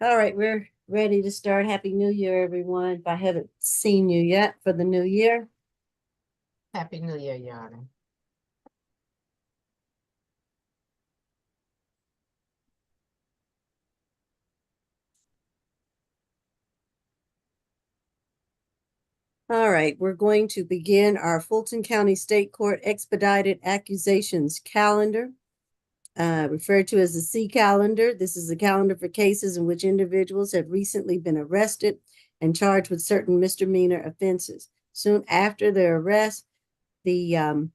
All right, we're ready to start. Happy New Year, everyone. If I haven't seen you yet for the new year. Happy New Year, Your Honor. All right, we're going to begin our Fulton County State Court Expedited Accusations calendar, referred to as the C calendar. This is a calendar for cases in which individuals have recently been arrested and charged with certain misdemeanor offenses. Soon after their arrest, the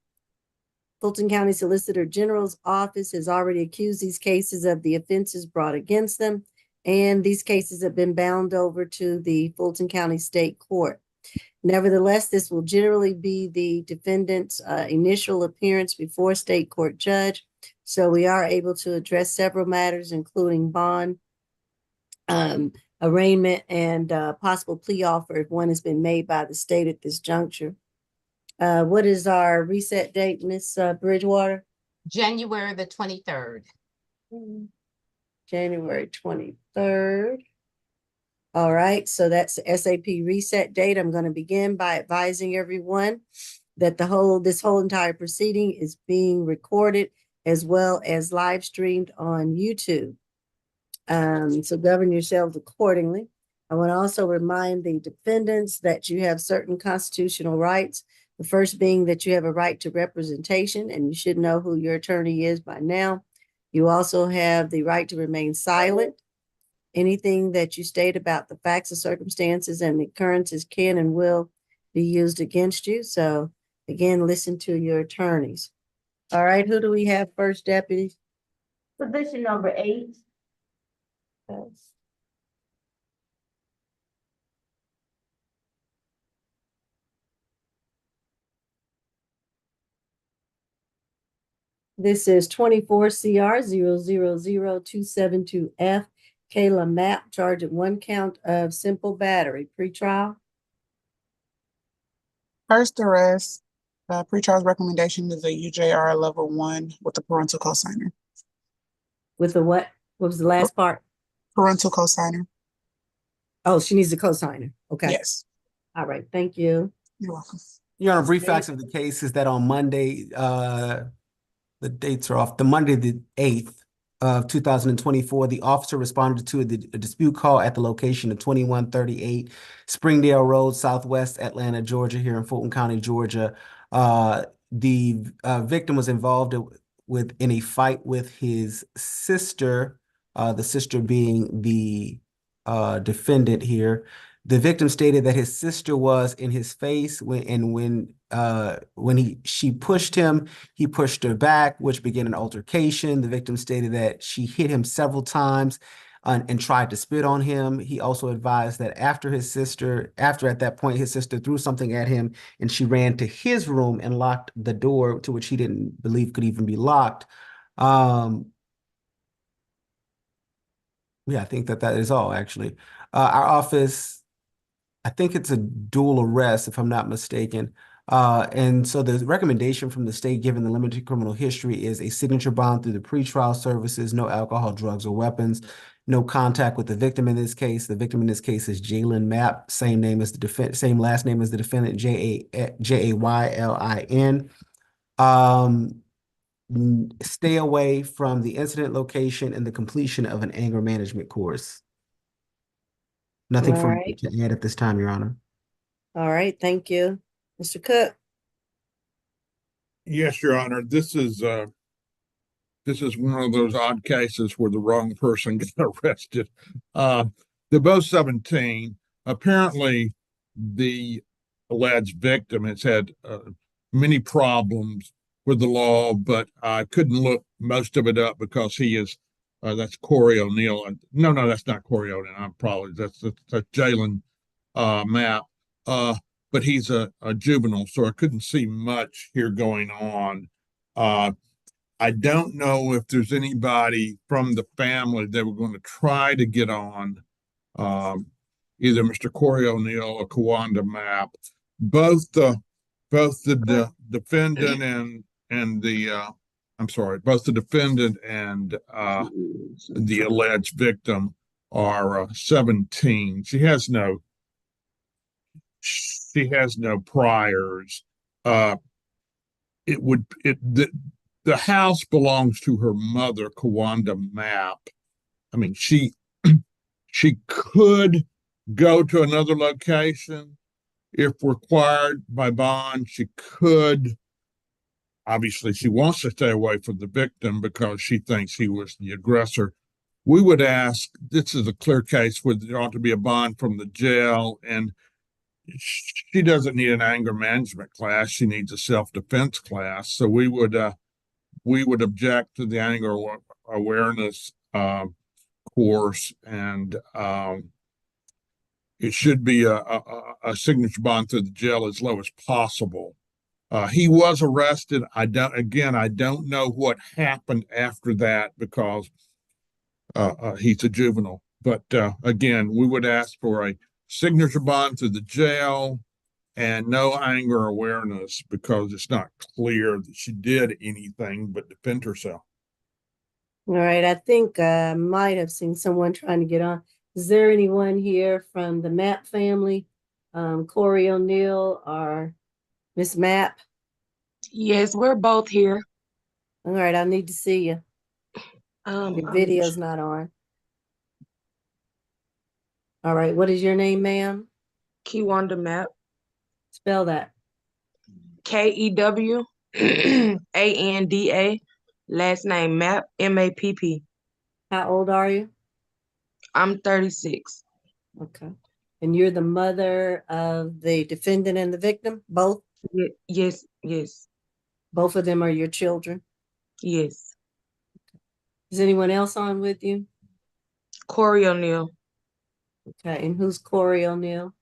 Fulton County Solicitor General's office has already accused these cases of the offenses brought against them, and these cases have been bound over to the Fulton County State Court. Nevertheless, this will generally be the defendant's initial appearance before a state court judge, so we are able to address several matters, including bond, arraignment, and possible plea offer if one has been made by the state at this juncture. What is our reset date, Ms. Bridgewater? January the 23rd. January 23rd. All right, so that's the SAP reset date. I'm going to begin by advising everyone that this whole entire proceeding is being recorded as well as live streamed on YouTube. So govern yourselves accordingly. I want to also remind the defendants that you have certain constitutional rights. The first being that you have a right to representation, and you should know who your attorney is by now. You also have the right to remain silent. Anything that you state about the facts and circumstances and the occurrences can and will be used against you. So again, listen to your attorneys. All right, who do we have first, Deputy? Submission number 8. Yes. This is 24 CR 000272F. Kayla Mapp, charged at 1 count of simple battery. Pretrial. First arrest, pretrial's recommendation is a UJR level 1 with a parental cosigner. With the what? What was the last part? Parental cosigner. Oh, she needs a cosigner. Okay. Yes. All right. Thank you. You're welcome. Your Honor, brief facts of the case is that on Monday, the dates are off. The Monday, the 8th of 2024, the officer responded to a dispute call at the location of 2138 Springdale Road, Southwest Atlanta, Georgia, here in Fulton County, Georgia. The victim was involved in a fight with his sister, the sister being the defendant here. The victim stated that his sister was in his face when she pushed him, he pushed her back, which began an altercation. The victim stated that she hit him several times and tried to spit on him. He also advised that at that point, his sister threw something at him and she ran to his room and locked the door, to which he didn't believe could even be locked. Yeah, I think that is all, actually. Our office, I think it's a dual arrest, if I'm not mistaken. And so the recommendation from the state, given the limited criminal history, is a signature bond through the pretrial services, no alcohol, drugs, or weapons, no contact with the victim in this case. The victim in this case is Jaylen Mapp, same last name as the defendant, Jaylin. Stay away from the incident location and the completion of an anger management course. Nothing for me to add at this time, Your Honor. All right, thank you. Mr. Cook. Yes, Your Honor. This is one of those odd cases where the wrong person got arrested. They're both 17. Apparently, the alleged victim has had many problems with the law, but I couldn't look most of it up because he is that's Corey O'Neill. No, that's not Corey O'Neill. I apologize. That's Jaylen Mapp. But he's a juvenile, so I couldn't see much here going on. I don't know if there's anybody from the family that were going to try to get on, either Mr. Corey O'Neill or Kawanda Mapp. Both the defendant and the defendant and the alleged victim are 17. She has no priors. The house belongs to her mother, Kawanda Map. I mean, she could go to another location if required by bond. She could. Obviously, she wants to stay away from the victim because she thinks he was the aggressor. We would ask, this is a clear case where there ought to be a bond from the jail, and she doesn't need an anger management class. She needs a self-defense class. So we would object to the anger awareness course, and it should be a signature bond through the jail as low as possible. He was arrested. I don't know what happened after that because he's a juvenile. But again, we would ask for a signature bond through the jail and no anger awareness because it's not clear that she did anything but defend herself. All right, I think I might have seen someone trying to get on. Is there anyone here from the Mapp family? Corey O'Neill or Miss Mapp? Yes, we're both here. All right, I need to see you. Your video's not on. All right, what is your name, ma'am? Kiwanda Map. Spell that. KEWANDA. Last name Map, MAPP. How old are you? I'm 36. Okay. And you're the mother of the defendant and the victim? Both? Yes. Both of them are your children? Yes. Is anyone else on with you? Corey O'Neill. Okay, and who's Corey O'Neill?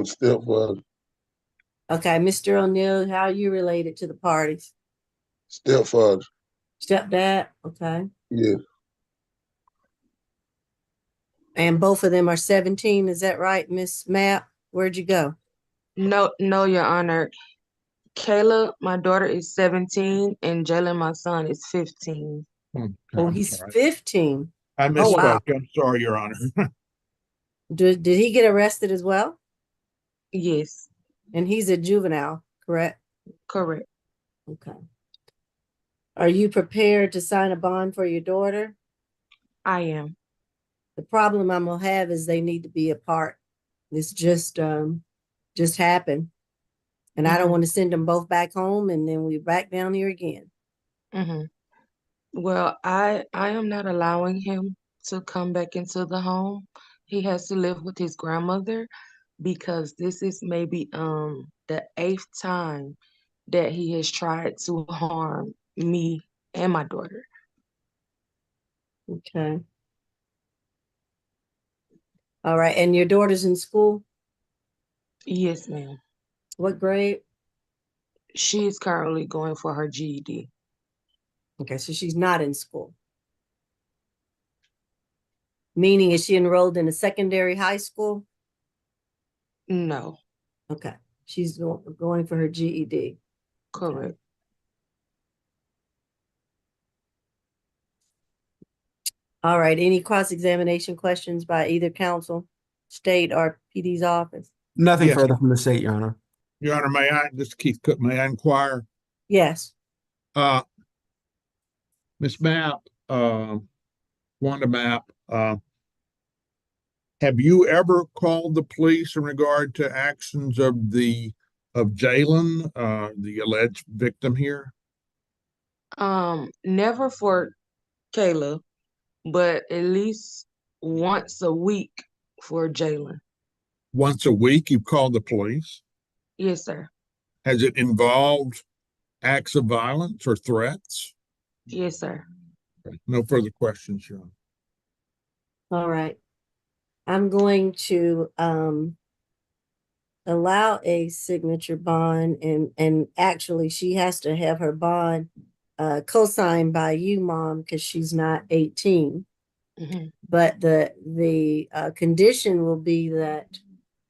Stepfather. Okay, Mr. O'Neill, how are you related to the parties? Stepfather. Stepdad? Okay. Yeah. And both of them are 17, is that right, Miss Mapp? Where'd you go? No, Your Honor. Kayla, my daughter, is 17, and Jalen, my son, is 15. Oh, he's 15. I Oh, wow. misspoke. I'm sorry, Your Honor. Did he get arrested as well? Yes, And he's a juvenile, correct? correct. Okay. Are you prepared to sign a bond for your daughter? I am. The problem I'm gonna have is they need to be apart. This just happened. And I don't want to send them both back home and then we're back down here again. Well, I am not allowing him to come back into the home. He has to live with his grandmother because this is maybe the 8th time that he has tried to harm me and my daughter. Okay. All right. And your daughter's in school? Yes, ma'am. What grade? She is currently going for her GED. Okay, so she's not in school. Meaning, is she enrolled in a secondary high school? No, Okay, she's going for her GED. correct. All right, any cross-examination questions by either counsel, state, or PD's office? Nothing Yes. further from the state, Your Honor. Your Honor, this is Keith Cook, may I inquire? Yes. Miss Mapp, Wanda Mapp, have you ever called the police in regard to actions of Jalen, the alleged victim here? Never for Kayla, but at least once a week for Jalen. Once a week, you've called the police? Yes, sir. Has it involved acts of violence or threats? Yes, sir. No further questions, Your Honor. All right. I'm going to allow a signature bond, and actually she has to have her bond co-signed by you, Mom, because she's not 18. But the condition will be that,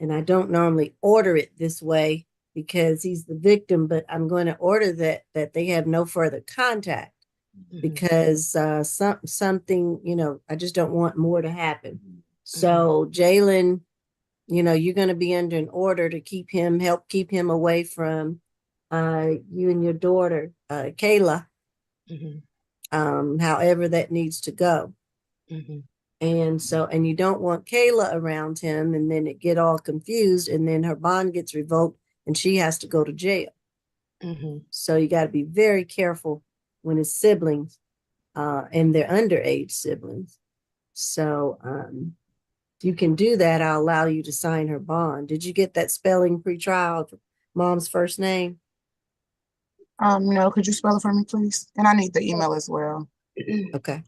and I don't normally order it this way because he's the victim, but I'm going to order that they have no further contact. Mhm. because something, I just don't want more to happen. So Jalen, you're going to be under an order to help keep him away from you and your daughter, Kayla, Mhm. however that needs to go. Mhm. And you don't want Kayla around him, and then it get all confused, and then her bond gets revoked and she has to go to jail. Mhm. So you got to be very careful when it's siblings, and they're underage siblings. So if you can do that, I'll allow you to sign her bond. Did you get that spelling pre-trial of mom's first name? No, could you spell it for me, please? And I need the email as well. Okay.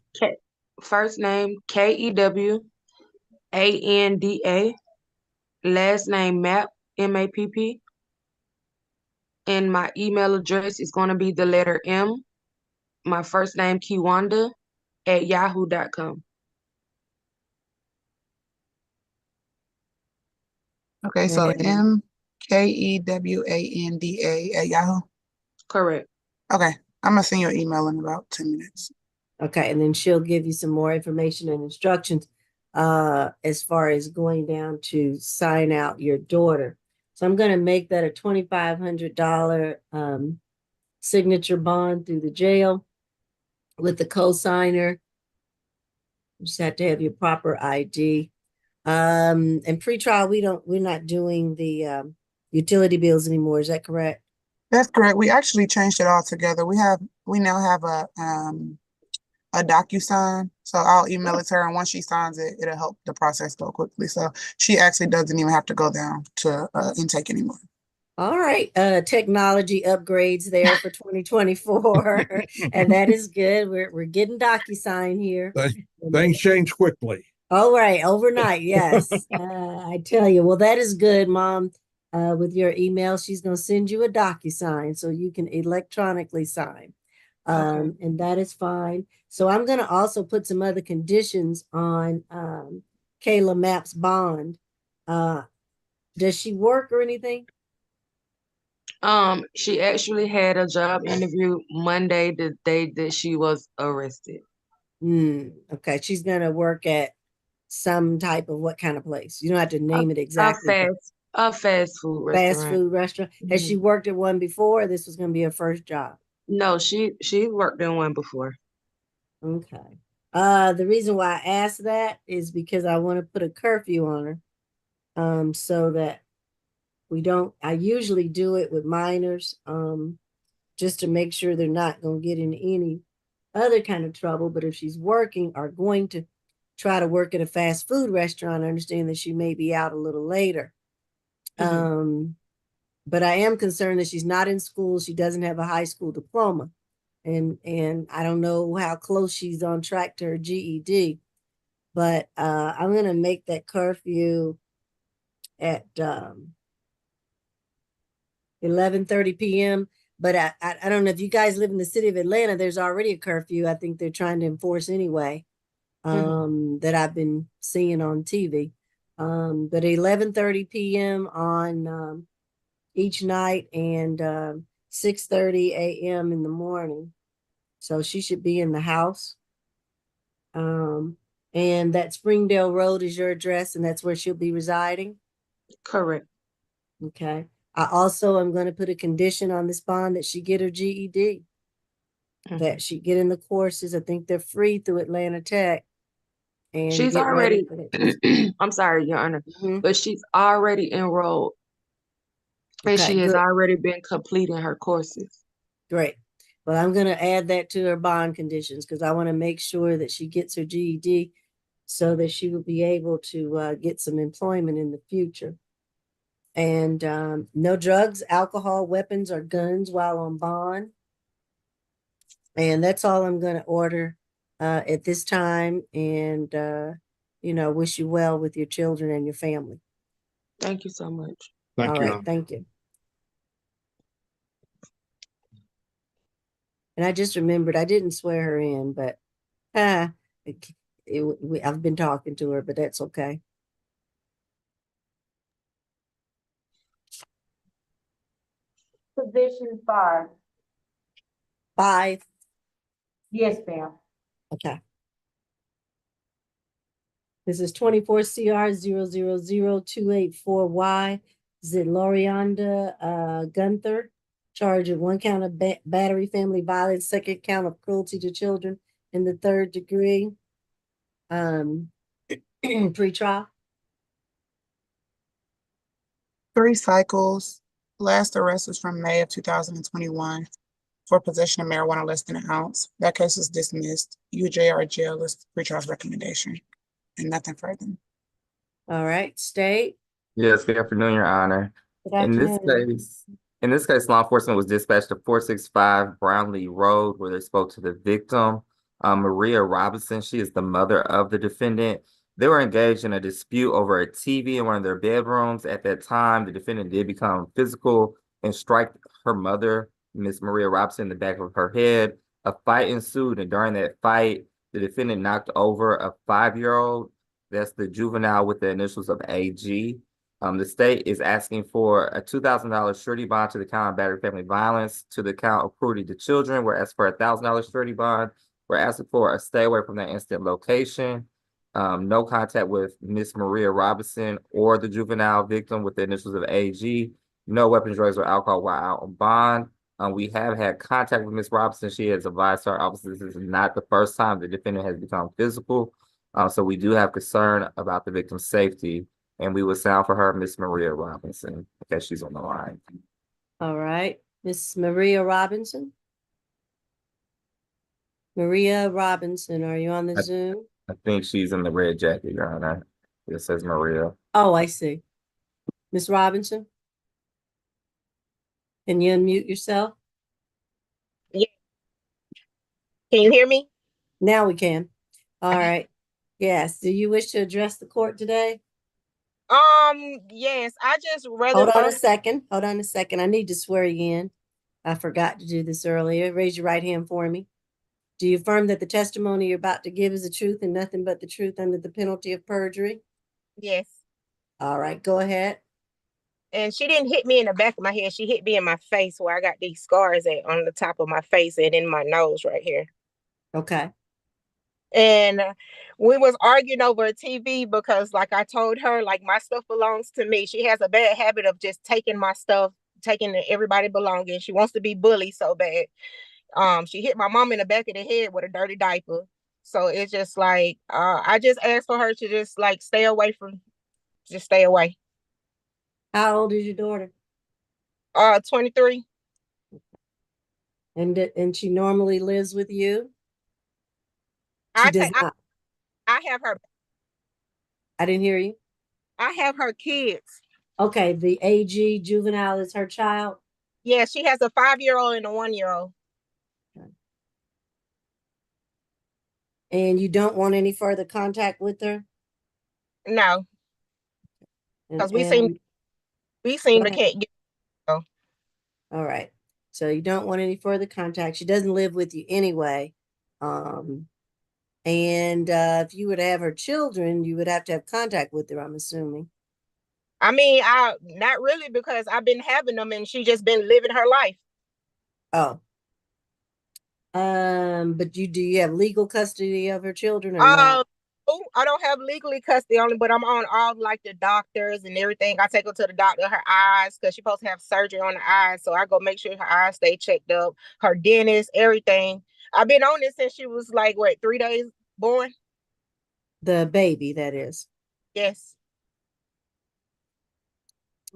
First name Kewanda. Last name Mapp. And my email address is going to be the letter M, my first name Kiwanda at yahoo.com. Okay, so And- MKEWANDA at Yahoo. Correct. Okay, I'm gonna send you an email in about 10 minutes. Okay, and then she'll give you some more information and instructions as far as going down to sign out your daughter. So I'm going to make that a $2,500 signature bond through the jail with the co-signer. You just have to have your proper ID. And pre-trial, we're not doing the utility bills anymore. Is that correct? That's correct. We actually changed it all together. We now have a DocuSign. So I'll email it to her, and once she signs it, it'll help the process go quickly. So she actually doesn't even have to go down to intake anymore. All right, technology upgrades there for 2024, and that is good. We're getting DocuSign here. Things change quickly. All right, overnight, yes. I tell you, well, that is good, Mom. With your email, she's going to send you a DocuSign so you can electronically sign. Okay. And that is fine. So I'm going to also put some other conditions on Kayla Mapp's bond. Does she work or anything? She actually had a job interview Monday, the day that she was arrested. Okay, she's going to work at some type of what kind of place? You don't have to name it A exactly. But fast food fast restaurant. food restaurant. Has she worked at one before? Or this was going to be her first job. No, she worked in one before. Okay. The reason why I asked that is because I want to put a curfew on her, so that we don't. I usually do it with minors, just to make sure they're not going to get in any other kind of trouble. But if she's working or going to try to work at a fast food restaurant, I understand that she may be out a little later. But I am concerned that she's not in school. She doesn't have a high school diploma. And I don't know how close she's on track to her GED, but I'm gonna make that curfew at 11:30 p.m. But I don't know if you guys live in the city of Atlanta. There's already a curfew. I think they're trying to enforce anyway. That I've been seeing on TV. But 11:30 p.m. on each night, and 6:30 a.m. in the morning. So she should be in the house. And that Springdale Road is your address, and that's where she'll be residing. Correct. Okay. I also am going to put a condition on this bond that she get her GED, that she get in the courses. I think they're free through Atlanta Tech, and She's get ready already, for that. I'm sorry, Your Honor, Mhm. but she's already enrolled and Okay, she has good. already been completing her courses. Great. Well, I'm going to add that to her bond conditions because I want to make sure that she gets her GED so that she will be able to get some employment in the future. And no drugs, alcohol, weapons, or guns while on bond. And that's all I'm going to order at this time. And, wish you well with your children and your family. Thank you so much. Thank All you. right. Your Honor. Thank you. And I just remembered I didn't swear her in, but I've been talking to her, but that's okay. Position 5. 5. Yes, ma'am. Okay. This is 24 CR 0000284Y. Is it Lorianda Gunther? Charge of 1 count of battery, family violence, 2nd count of cruelty to children in the 3rd degree. Pre-trial. 3 cycles. Last arrest was from May of 2021 for possession of marijuana less than an ounce. That case is dismissed. UJR jail is pretrial recommendation and nothing further. All right, state. Yes, good afternoon, Your Honor. Good In this afternoon. case, law enforcement was dispatched to 465 Brownlee Road, where they spoke to the victim, Maria Robinson. She is the mother of the defendant. They were engaged in a dispute over a TV in one of their bedrooms. At that time, the defendant did become physical and strike her mother, Miss Maria Robinson, in the back of her head. A fight ensued, and during that fight, the defendant knocked over a 5-year-old. That's the juvenile with the initials of AG. The state is asking for a $2,000 surety bond to the count of battery family violence, to the count of cruelty to children. We're asking for a $1,000 surety bond. We're asking for a stay away from that instant location. No contact with Miss Maria Robinson or the juvenile victim with the initials of AG. No weapons, drugs, or alcohol while out on bond. We have had contact with Miss Robinson. She has advised our officers this is not the first time the defendant has become physical. So we do have concern about the victim's safety. And we will sound for her, Miss Maria Robinson, because she's on the line. All right, Miss Maria Robinson. Maria Robinson, are you on the Zoom? I think she's in the red jacket, Your Honor. It says Maria. Oh, I see. Miss Robinson? Can you unmute yourself? Yeah. Can you hear me? Now we can. All right. Yes. Do you wish to address the court today? Yes, I just rather Hold on a second. Hold on a second. I need to swear you in. I forgot to do this earlier. Raise your right hand for me. Do you affirm that the testimony you're about to give is the truth and nothing but the truth under the penalty of perjury? Yes. All right, go ahead. And she didn't hit me in the back of my head. She hit me in my face where I got these scars at on the top of my face and in my nose right here. Okay. And we was arguing over a TV because like I told her, like my stuff belongs to me. She has a bad habit of just taking my stuff, taking everybody belonging. She wants to be bullied so bad. She hit my mom in the back of the head with a dirty diaper. So it's just like I just asked for her to just like stay away. How old is your daughter? 23. And she normally lives with you? She I does take not. I have her. I didn't hear you. I have her kids. Okay, the AG juvenile is her child? Yeah, she has a 5-year-old and a 1-year-old. And you don't want any further contact with her? No, because we seem Go to ahead. can't get. All right. So you don't want any further contact. She doesn't live with you anyway. And if you would have her children, you would have to have contact with her, I'm assuming. I mean, I not really because I've been having them and she just been living her life. Oh. But do you have legal custody of her children or not? I don't have legally custody only, but I'm on all like the doctors and everything. I take her to the doctor, her eyes, because she's supposed to have surgery on the eyes. So I go make sure her eyes stay checked up, her dentist, everything. I've been on this since she was like, what, 3 days born? The baby, that is. Yes.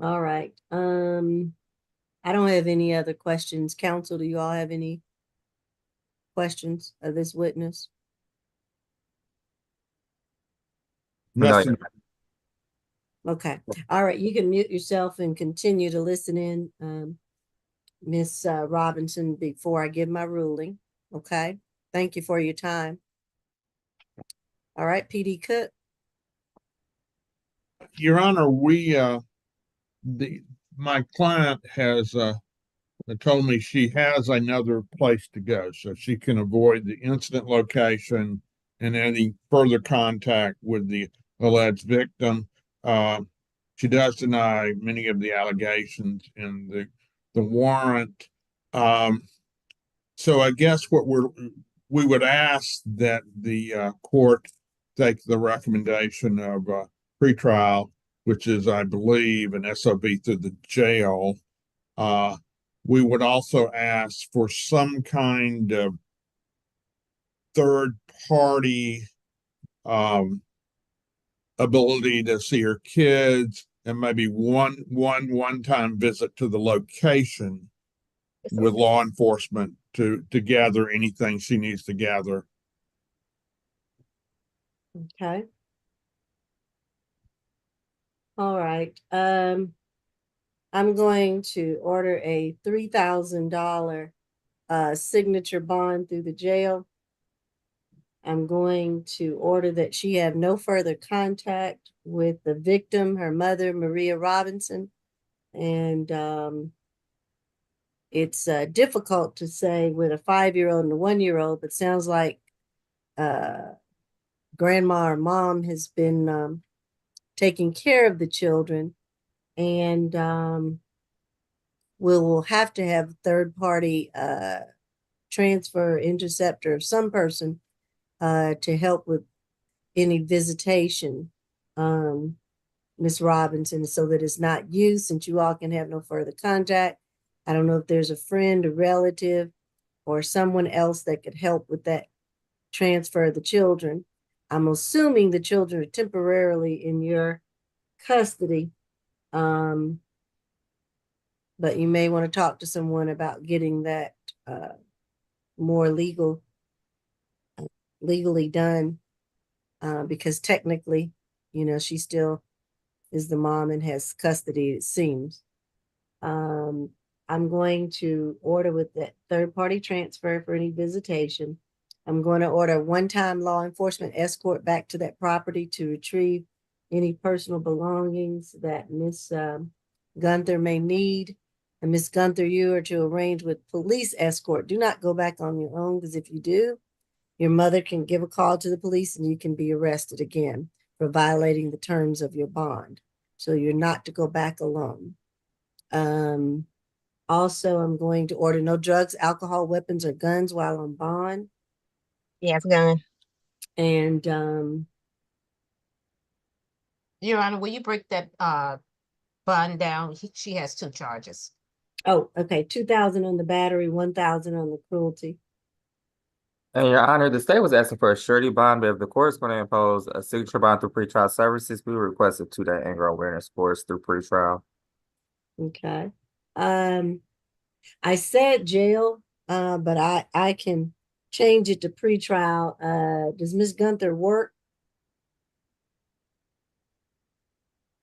All right. I don't have any other questions. Counsel, do you all have any questions of this witness? Nothing. Okay. All right. You can mute yourself and continue to listen in, Miss Robinson, before I give my ruling. Okay. Thank you for your time. All right, PD Cook. Your Honor, my client has told me she has another place to go, so she can avoid the incident location and any further contact with the alleged victim. She does deny many of the allegations in the warrant. So I guess what we would ask that the court take the recommendation of pretrial, which is, I believe, an SOB through the jail. We would also ask for some kind of third party ability to see her kids, and maybe one-time visit to the location with law enforcement to gather anything she needs to gather. Okay. All right. I'm going to order a $3,000 signature bond through the jail. I'm going to order that she have no further contact with the victim, her mother, Maria Robinson. And it's difficult to say with a 5-year-old and a 1-year-old, but sounds like grandma or mom has been taking care of the children. And we'll have to have third-party transfer interceptor of some person to help with any visitation, Miss Robinson, so that it's not you, since you all can have no further contact. I don't know if there's a friend, a relative, or someone else that could help with that transfer of the children. I'm assuming the children are temporarily in your custody, but you may want to talk to someone about getting that more legally done, because technically, she still is the mom and has custody, it seems. I'm going to order with that third-party transfer for any visitation. I'm going to order a one-time law enforcement escort back to that property to retrieve any personal belongings that Miss Gunther may need. And Miss Gunther, you are to arrange with police escort. Do not go back on your own, because if you do, your mother can give a call to the police and you can be arrested again for violating the terms of your bond. So you're not to go back alone. Also, I'm going to order no drugs, alcohol, weapons, or guns while on bond. Yes, gun. And Your Honor, will you break that bond down? She has 2 charges. oh, okay, 2,000 on the battery, 1,000 on the cruelty. And Your Honor, the state was asking for a surety bond, but if the court is going to impose a signature bond through pretrial services, we request a 2-day anger awareness course through pretrial. Okay. I said jail, but I can change it to pretrial. Does Miss Gunther work?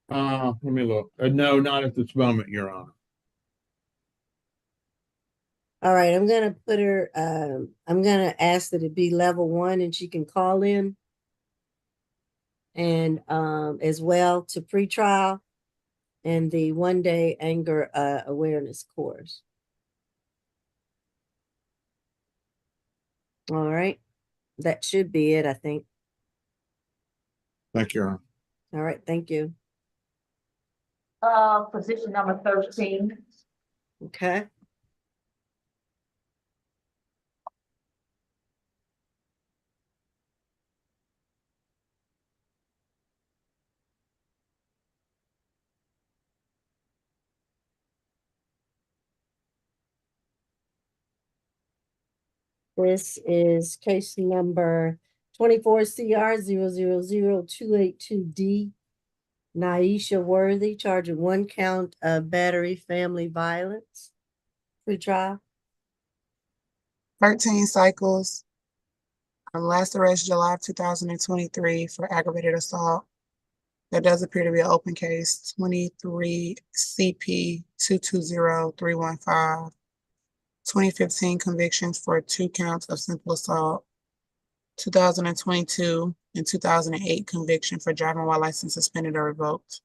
Let me look. No, not at this moment, Your Honor. All right, I'm gonna put her, I'm gonna ask that it be level 1 and she can call in. And as well to pretrial and the 1-day anger awareness course. All right, that should be it, I think. Thank you, Your Honor. All right, thank you. Position number 13. Okay. This is case number 24CR000282D. Naisha Worthy, charged with 1 count of battery family violence. Pretrial. 13 cycles. Last arrest July of 2023 for aggravated assault. There does appear to be an open case, 23 CP 220315. 2015 convictions for 2 counts of simple assault. 2022 and 2008 conviction for driving while license suspended or revoked.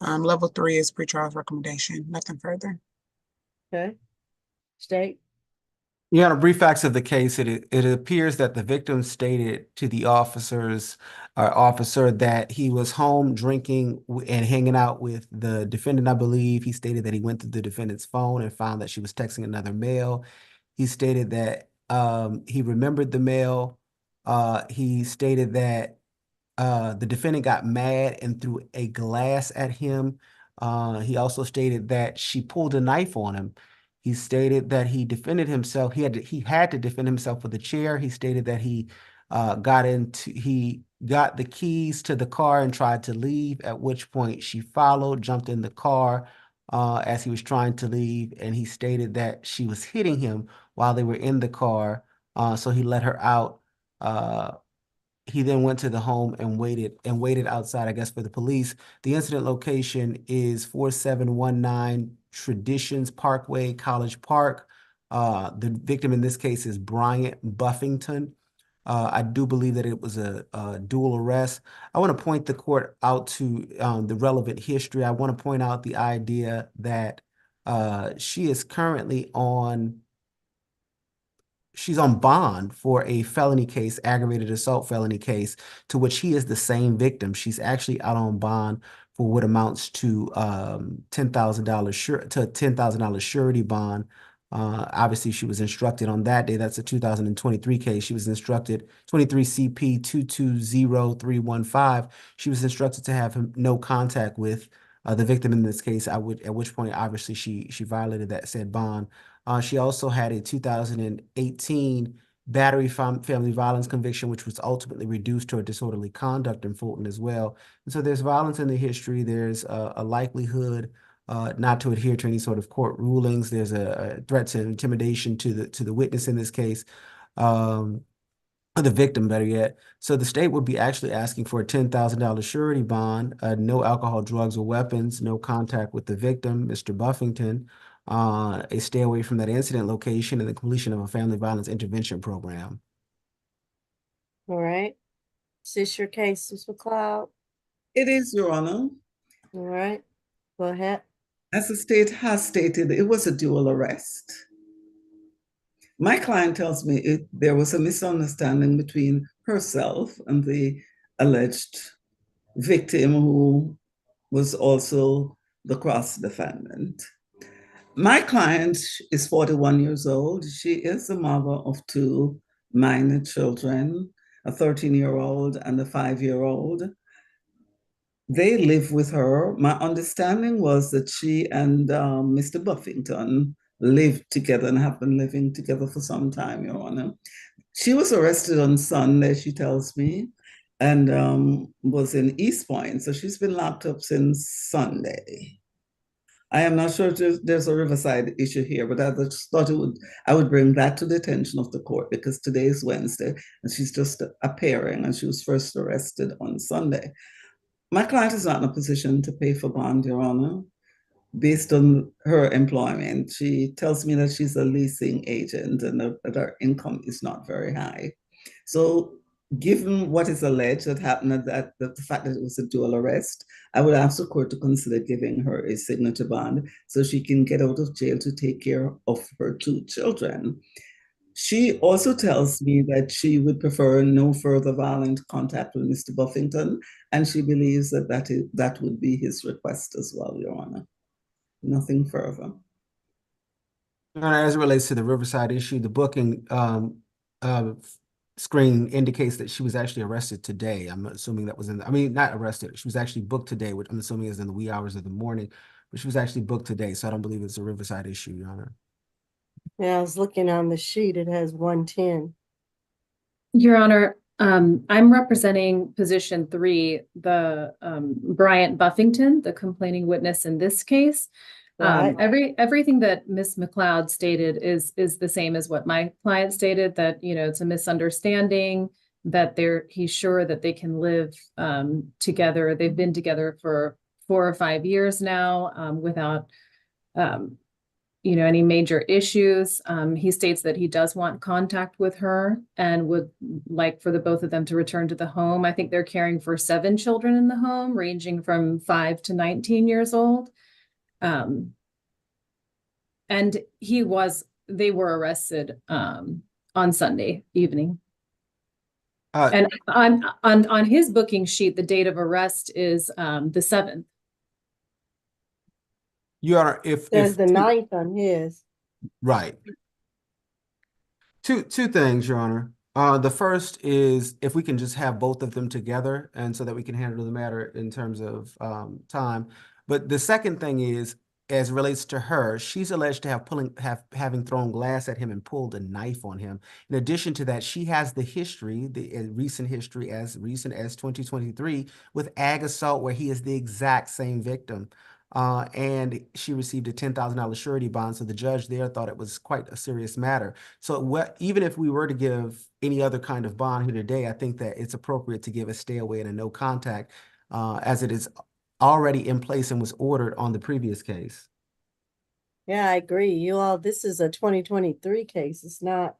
Level 3 is pretrial recommendation, nothing further. Okay. State. Yeah, on a brief facts of the case, it appears that the victim stated to the officer that he was home drinking and hanging out with the defendant, I believe. He stated that he went to the defendant's phone and found that she was texting another male. He stated that he remembered the mail. He stated that the defendant got mad and threw a glass at him. He also stated that she pulled a knife on him. He stated that he defended himself. He had to defend himself with a chair. He stated that he got the keys to the car and tried to leave, at which point she followed, jumped in the car as he was trying to leave, and he stated that she was hitting him while they were in the car. So he let her out. He then went to the home and waited outside, I guess, for the police. The incident location is 4719 Traditions Parkway, College Park. The victim in this case is Bryant Buffington. I do believe that it was a dual arrest. I want to point the court out to the relevant history. I want to point out the idea that she is currently she's on bond for a felony case, aggravated assault felony case, to which he is the same victim. She's actually out on bond for what amounts to $10,000 surety bond. Obviously, she was instructed on that day. That's a 2023 case. She was instructed 23 CP 220315. She was instructed to have no contact with the victim in this case. At which point, obviously, she violated that said bond. She also had a 2018 battery family violence conviction, which was ultimately reduced to a disorderly conduct in Fulton as well. And so there's violence in the history. There's a likelihood not to adhere to any sort of court rulings. There's a threat to intimidation to the witness in this case. Or the victim, better yet. So the state would be actually asking for a $10,000 surety bond, no alcohol, drugs, or weapons, no contact with the victim, Mr. Buffington, a stay away from that incident location, and the completion of a family violence intervention program. All right. Is this your case, Ms. McLeod? It is, Your Honor. All right. Go ahead. As the state has stated, it was a dual arrest. My client tells me there was a misunderstanding between herself and the alleged victim, who was also the cross-defendant. My client is 41 years old. She is the mother of two minor children, a 13-year-old and a 5-year-old. They live with her. My understanding was that she and Mr. Buffington lived together and have been living together for some time, Your Honor. She was arrested on Sunday, she tells me, and was in East Point. So she's been locked up since Sunday. I am not sure if there's a Riverside issue here, but I just thought I would bring that to the attention of the court, because today is Wednesday and she's just appearing, and she was first arrested on Sunday. My client is not in a position to pay for bond, Your Honor, based on her employment. She tells me that she's a leasing agent and that her income is not very high. So given what is alleged that happened, that the fact that it was a dual arrest, I would ask the court to consider giving her a signature bond so she can get out of jail to take care of her two children. She also tells me that she would prefer no further violent contact with Mr. Buffington, and she believes that that would be his request as well, Your Honor. Nothing further. As it relates to the Riverside issue, the booking screen indicates that she was actually arrested today. I'm assuming that was not arrested. She was actually booked today, which I'm assuming is in the wee hours of the morning, but she was actually booked today. So I don't believe it's a Riverside issue, Your Honor. Yeah, I was looking on the sheet. It has 110. Your Honor, I'm representing position 3, the Bryant Buffington, the complaining witness in this case. Right. Everything that Ms. McLeod stated is the same as what my client stated, that, you know, it's a misunderstanding, that he's sure that they can live together. They've been together for 4 or 5 years now, without you know, any major issues. He states that he does want contact with her and would like for the both of them to return to the home. I think they're caring for 7 children in the home, ranging from 5 to 19 years old. And they were arrested on Sunday evening. And on his booking sheet, the date of arrest is the 7th. Your Honor, There's the 9th on his. Right. Two things, Your Honor. The first is if we can just have both of them together and so that we can handle the matter in terms of time. But the second thing is, as it relates to her, she's alleged to having thrown glass at him and pulled a knife on him. In addition to that, she has the history, the recent history as recent as 2023 with ag assault, where he is the exact same victim. And she received a $10,000 surety bond. So the judge there thought it was quite a serious matter. So even if we were to give any other kind of bond here today, I think that it's appropriate to give a stay away and a no contact, as it is already in place and was ordered on the previous case. Yeah, I agree. You all, this is a 2023 case. It's not.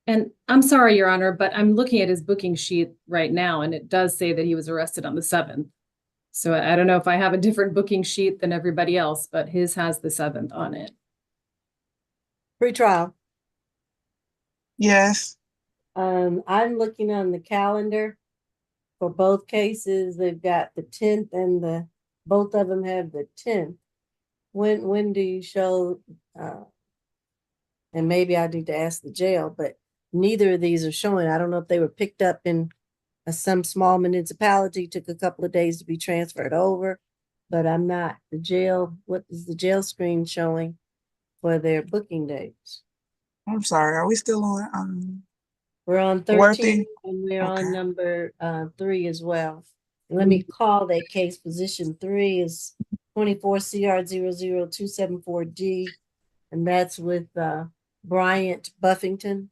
And I'm sorry, Your Honor, but I'm looking at his booking sheet right now, and it does say that he was arrested on the 7th. So I don't know if I have a different booking sheet than everybody else, but his has the 7th on it. Pretrial. Yes. I'm looking on the calendar for both cases. They've got the 10th and both of them have the 10th. When do you show, and maybe I need to ask the jail, but neither of these are showing. I don't know if they were picked up in some small municipality, took a couple of days to be transferred over, but I'm not. The jail, what is the jail screen showing for their booking dates? I'm sorry. Are we still on? We're on 13 Worthy? and we're Okay. on number 3 as well. Let me call that case. Position 3 is 24 CR 00274D, and that's with Bryant Buffington.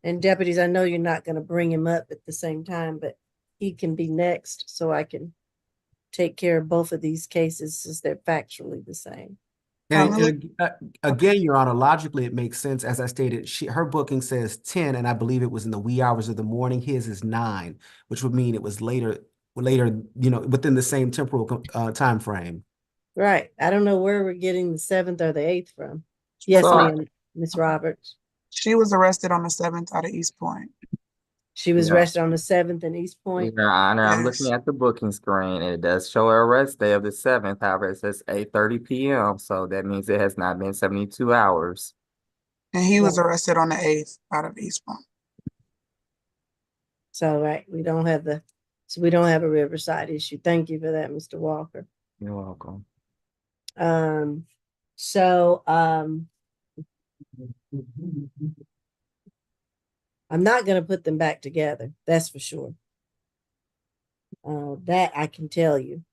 And deputies, I know you're not going to bring him up at the same time, but he can be next so I can take care of both of these cases since they're factually the same. And again, Your Honor, logically, it makes sense. As I stated, her booking says 10, and I believe it was in the wee hours of the morning. His is 9, which would mean it was later, within the same temporal time frame. Right. I don't know where we're getting the 7th or the 8th from. Yes, Sorry. ma'am, Miss Roberts. She was arrested on the 7th out of East Point. She was Yeah. arrested on the 7th in East Point. Your Honor, I'm looking Yes. at the booking screen and it does show an arrest day of the 7th. However, it says 8:30 p.m. So that means it has not been 72 hours. And he was Right. arrested on the 8th out of East Point. So, right, we don't have a Riverside issue. Thank you for that, Mr. Walker. You're welcome. So, I'm not gonna put them back together, that's for sure. That I can tell you.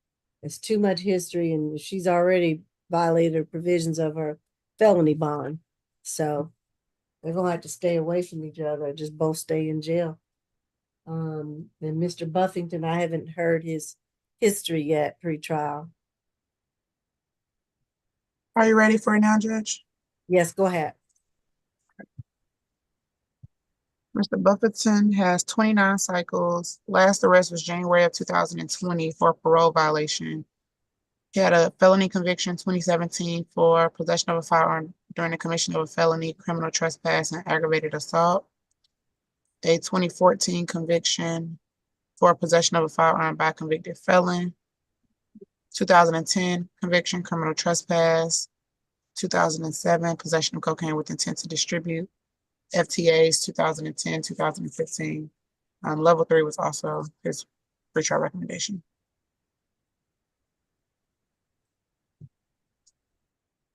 It's too much history and she's already violated the provisions of her felony bond. So they're gonna have to stay away from each other, or just both stay in jail. And Mr. Buffington, I haven't heard his history yet pre-trial. Are you ready for it now, Judge? Yes, go ahead. Mr. Buffington has 29 cycles. Last arrest was January of 2020 for a parole violation. He had a felony conviction 2017 for possession of a firearm during the commission of a felony, criminal trespass, and aggravated assault. A 2014 conviction for possession of a firearm by a convicted felon. 2010 conviction, criminal trespass. 2007 possession of cocaine with intent to distribute. FTAs 2010, 2015. Level 3 was also his pretrial recommendation.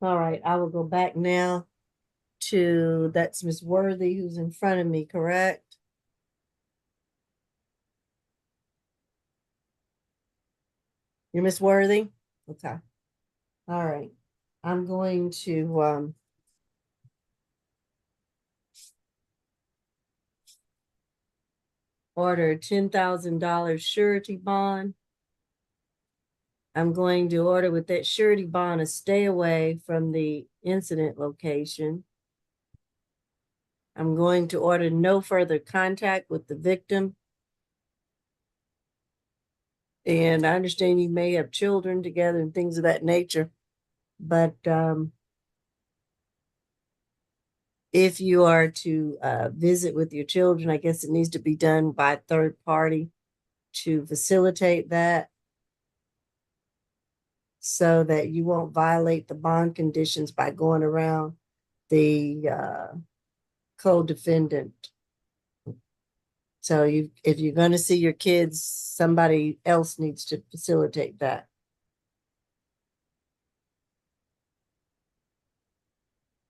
All right, I will go back now to, that's Ms. Worthy who's in front of me, correct? You're Ms. Worthy? Okay. All right. I'm going to order $10,000 surety bond. I'm going to order with that surety bond a stay away from the incident location. I'm going to order no further contact with the victim. And I understand you may have children together and things of that nature, but if you are to visit with your children, I guess it needs to be done by a third party to facilitate that so that you won't violate the bond conditions by going around the co-defendant. So if you're going to see your kids, somebody else needs to facilitate that.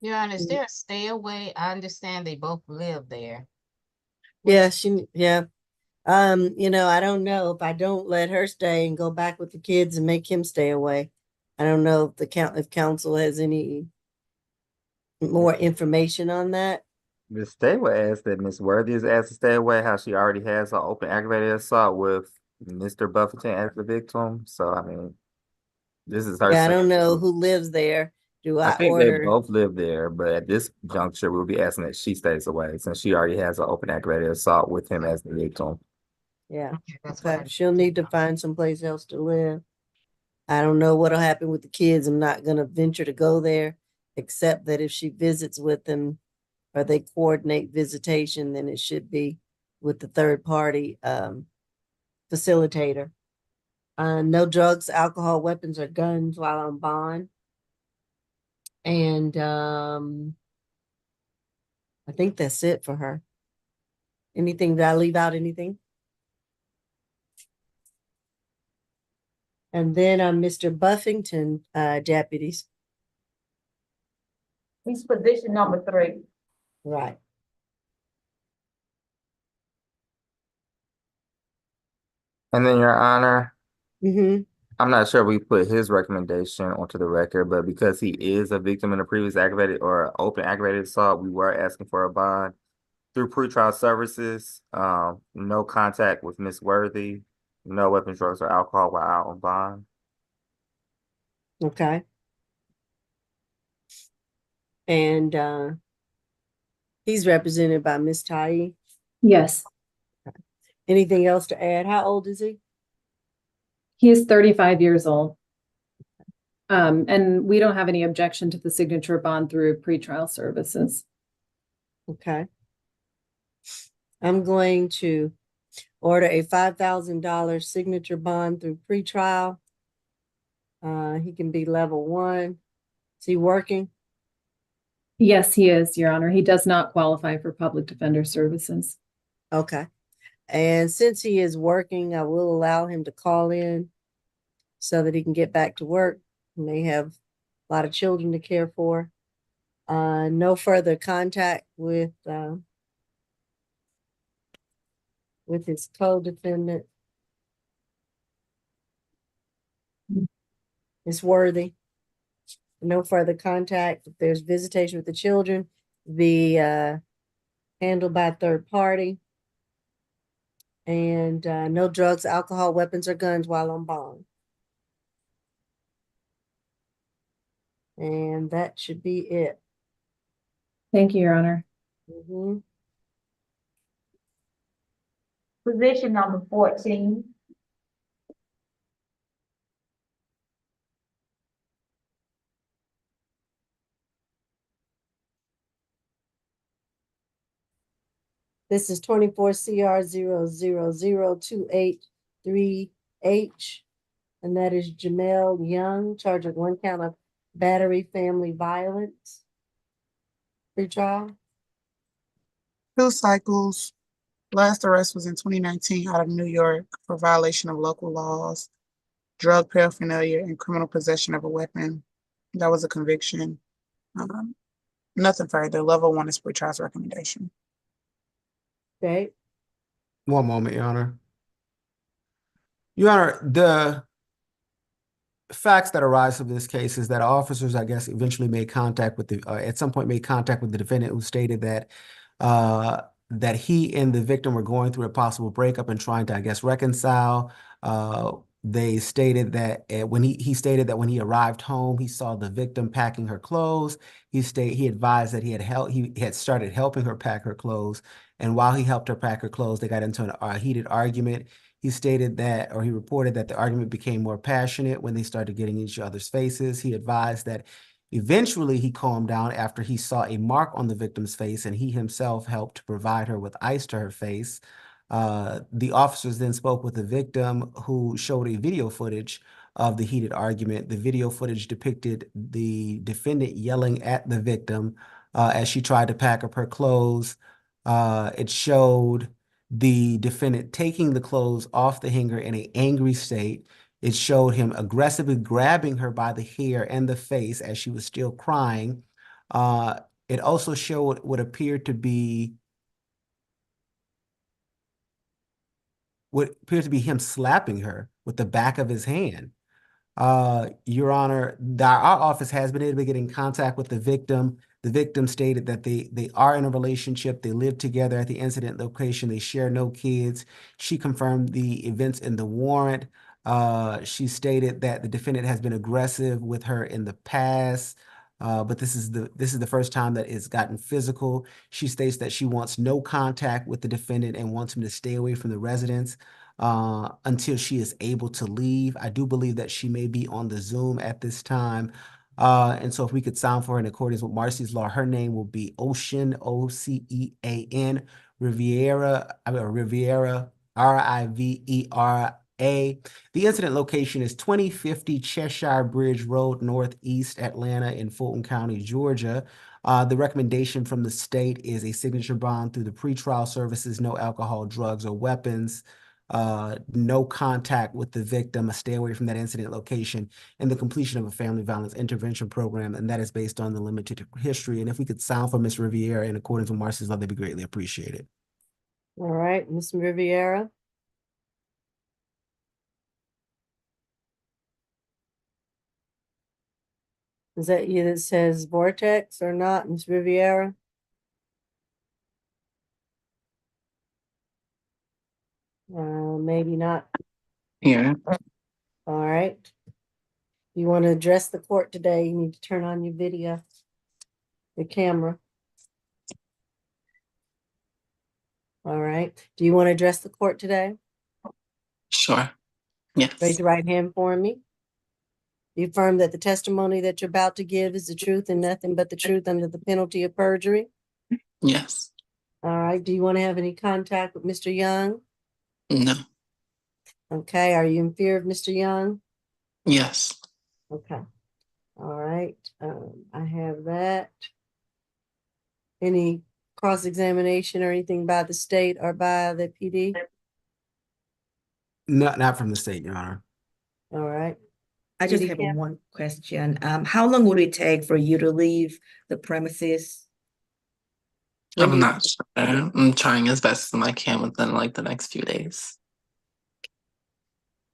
Your Honor, is there a stay away? I understand they both live there. Yeah, yeah. I don't know if I don't let her stay and go back with the kids and make him stay away. I don't know if council has any more information on that. The stay away asked that Miss Worthy is asked to stay away, how she already has an open aggravated assault with Mr. Buffington as the victim. So I mean, this is her. Yeah, I don't know who lives there. Do I I think they order? both live there, but at this juncture, we'll be asking that she stays away since she already has an open aggravated assault with him as the victim. Yeah, Okay, that's what okay. I She'll need to find someplace else to live. I don't know what'll happen with the kids. I'm not gonna venture to go there, except that if she visits with them or they coordinate visitation, then it should be with the third party facilitator. No drugs, alcohol, weapons, or guns while on bond. And I think that's it for her. Anything, did I leave out anything? And then Mr. Buffington deputies. He's position number 3. Right. And then, Your Honor, Mm-hmm. I'm not sure we put his recommendation onto the record, but because he is a victim in a previous aggravated or open aggravated assault, we were asking for a bond through pretrial services. No contact with Miss Worthy, no weapons, drugs, or alcohol while out on bond. Okay. And he's represented by Miss Tai. Yes, Anything else to add? How old is he? he is 35 years old. And we don't have any objection to the signature bond through pretrial services. Okay. I'm going to order a $5,000 signature bond through pretrial. He can be level 1. Is he working? Yes, he is, Your Honor. He does not qualify for public defender services. Okay. And since he is working, I will allow him to call in so that he can get back to work. He may have a lot of children to care for. No further contact with his co-defendant. It's Worthy. No further contact. If there's visitation with the children, be handled by a third party. And no drugs, alcohol, weapons, or guns while on bond. And that should be it. Thank you, Your Honor. Mhm. Position number 14. This is 24 CR 0002838H, and that is Jamel Young, charged with 1 count of battery family violence. Pre-trial. 2 cycles. Last arrest was in 2019 out of New York for violation of local laws, drug paraphernalia, and criminal possession of a weapon. That was a conviction. Nothing further. Level 1 is pretrial's recommendation. Okay. One moment, Your Honor. Your Honor, the facts that arise from this case is that officers, I guess, eventually made contact with at some point made contact with the defendant, who stated that that he and the victim were going through a possible breakup and trying to, I guess, reconcile. They stated that when he stated that when he arrived home, he saw the victim packing her clothes. He advised that he had started helping her pack her clothes, and while he helped her pack her clothes, they got into a heated argument. He stated that, or he reported that the argument became more passionate when they started getting in each other's faces. He advised that eventually he calmed down after he saw a mark on the victim's face, and he himself helped to provide her with ice to her face. The officers then spoke with the victim, who showed a video footage of the heated argument. The video footage depicted the defendant yelling at the victim, as she tried to pack up her clothes. It showed the defendant taking the clothes off the hanger in an angry state. It showed him aggressively grabbing her by the hair and the face as she was still crying. It also showed what appeared to be him slapping her with the back of his hand. Your Honor, our office has been able to get in contact with the victim. The victim stated that they are in a relationship. They live together at the incident location. They share no kids. She confirmed the events in the warrant. She stated that the defendant has been aggressive with her in the past, but this is the first time that it's gotten physical. She states that she wants no contact with the defendant and wants him to stay away from the residence until she is able to leave. I do believe that she may be on the Zoom at this time. And so if we could sound for her in accordance with Marcy's law, her name will be Ocean, Ocean, Riviera, Rivera. The incident location is 2050 Cheshire Bridge Road, Northeast Atlanta in Fulton County, Georgia. The recommendation from the state is a signature bond through the pretrial services, no alcohol, drugs, or weapons, no contact with the victim, stay away from that incident location, and the completion of a family violence intervention program, and that is based on the limited history. And if we could sound for Ms. Riviera in accordance with Marcy's law, that'd be greatly appreciated. All right, Ms. Riviera. Is that you that says Vortex or not, Ms. Riviera? Maybe not. Yeah. All right. You want to address the court today, you need to turn on your video, your camera. All right. Do you want to address the court today? Sure. Yes. Raise your right hand for me. You affirm that the testimony that you're about to give is the truth and nothing but the truth under the penalty of perjury? Yes. All right. Do you want to have any contact with Mr. Young? No. Okay. Are you in fear of Mr. Young? Yes. Okay. All right. I have that. Any cross-examination or anything by the state or by the PD? Not from the state, Your Honor. All right. I just PD have Kim? one question. How long would it take for you to leave the premises? When do I'm you- not sure. I'm trying as best as I can within like the next few days.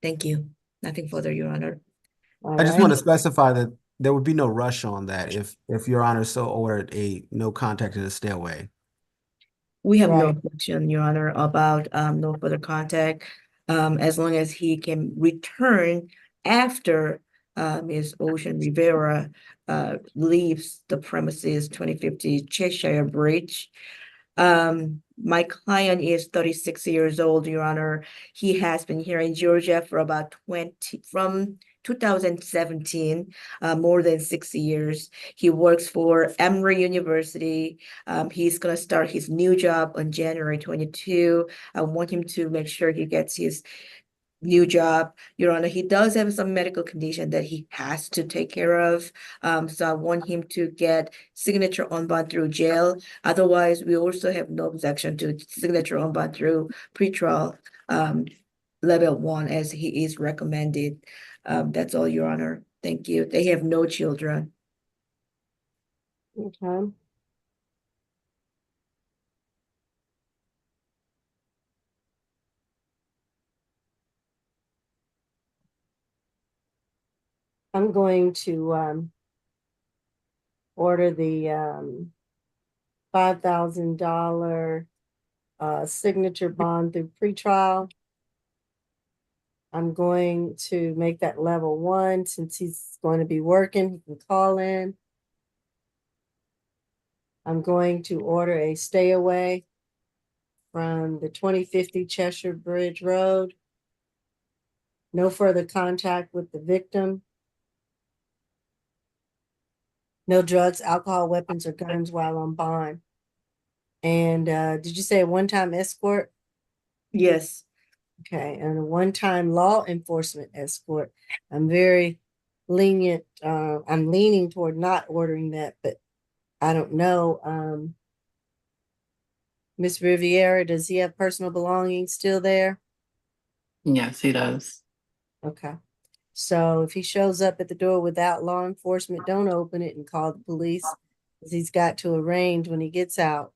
Thank you. Nothing further, Your Honor. All I just right. want to specify that there would be no rush on that if Your Honor so ordered a no contact and a stay away. We have no Right. objection, Your Honor, about no further contact. As long as he can return after Ms. Ocean Rivera leaves the premises 2050 Cheshire Bridge. My client is 36 years old, Your Honor. He has been here in Georgia for about from 2017, more than 6 years. He works for Emory University. He's gonna start his new job on January 22. I want him to make sure he gets his new job, Your Honor. He does have some medical condition that he has to take care of. So I want him to get signature on bond through jail. Otherwise, we also have no objection to signature on bond through pretrial level 1 as he is recommended. That's all, Your Honor. Thank you. They have no children. Okay. I'm going to order the $5,000 signature bond through pretrial. I'm going to make that level 1 since he's going to be working. He can call in. I'm going to order a stay away from the 2050 Cheshire Bridge Road. No further contact with the victim. No drugs, alcohol, weapons, or guns while on bond. And did you say a one-time escort? Yes. Okay, and a one-time law enforcement escort. I'm very lenient. I'm leaning toward not ordering that, but I don't know, Miss Riviera, does he have personal belongings still there? Yes, he does. Okay. So if he shows up at the door without law enforcement, don't open it and call the police. 'Cause he's got to arrange when he gets out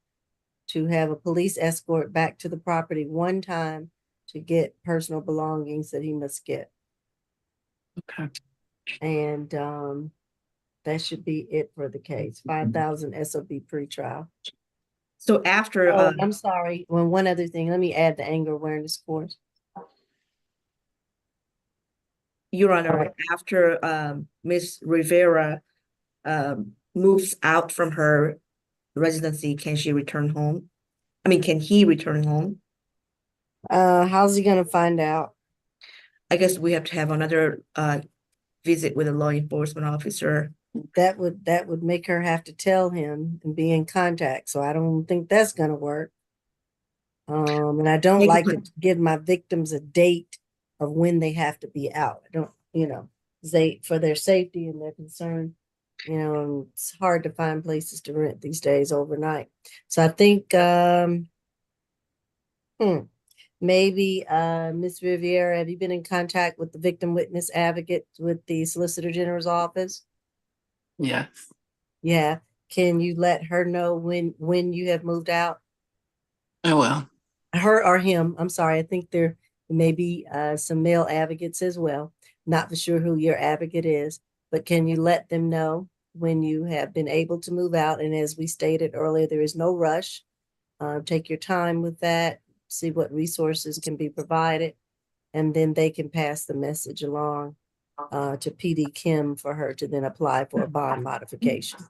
to have a police escort back to the property one time to get personal belongings that he must get. Okay. And that should be it for the case. 5,000 SOB pretrial. So after, Oh, I'm sorry. Well, one other thing, let me add the anger awareness course. Your Honor, Alright. after Ms. Rivera moves out from her residency, can she return home? I mean, can he return home? How's he gonna find out? I guess we have to have another visit with a law enforcement officer. That would make her have to tell him and be in contact. So I don't think that's gonna work. And I don't Maybe like put- to give my victims a date of when they have to be out. I don't, for their safety and their concern. And it's hard to find places to rent these days overnight. So I think maybe Ms. Riviera, have you been in contact with the victim witness advocate with the Solicitor General's office? Yes. Yeah. Can you let her know when you have moved out? I will. Her or him, I'm sorry, I think there may be some male advocates as well. Not for sure who your advocate is, but can you let them know when you have been able to move out? And as we stated earlier, there is no rush. Take your time with that, see what resources can be provided, and then they can pass the message along to PD Kim for her to then apply for a bond modification.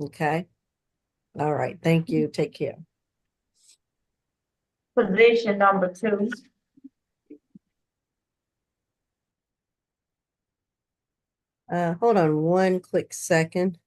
Okay. All right. Thank you. Take care. Position number 2. Hold on one quick second.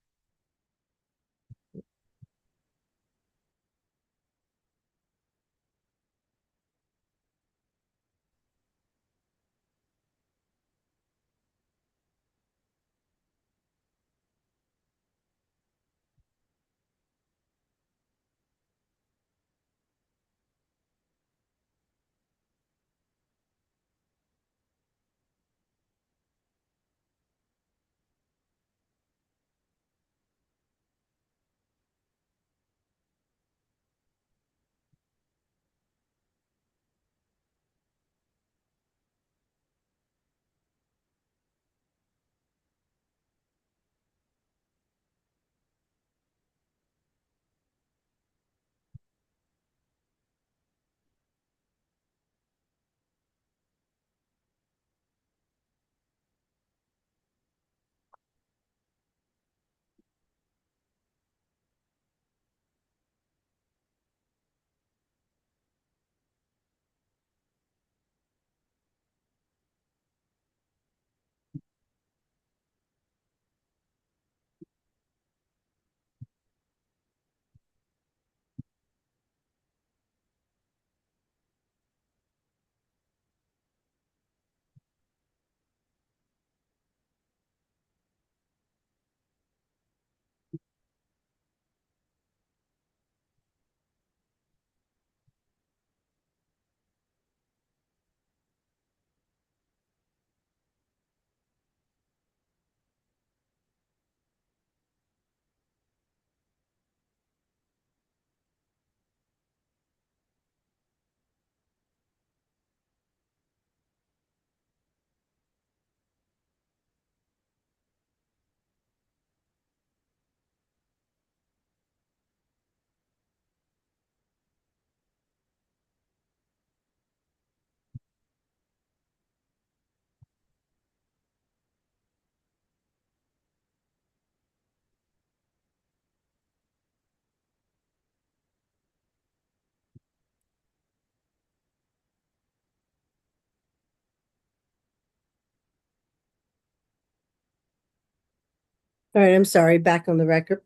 All right, I'm sorry, back on the record.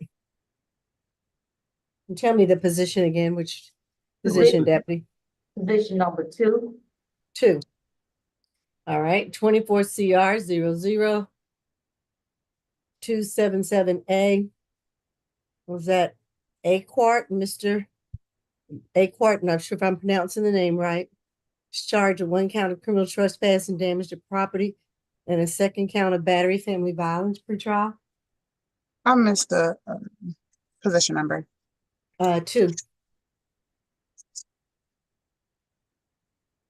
Tell me the position again, which position, Deputy? Position number 2. 2. All right, 24 CR 00 277A. Was that Aquart, Mr. Aquart? Not sure if I'm pronouncing the name right. Is charged with 1 count of criminal trespass and damage to property and a 2nd count of battery family violence pretrial. I missed the position number. 2.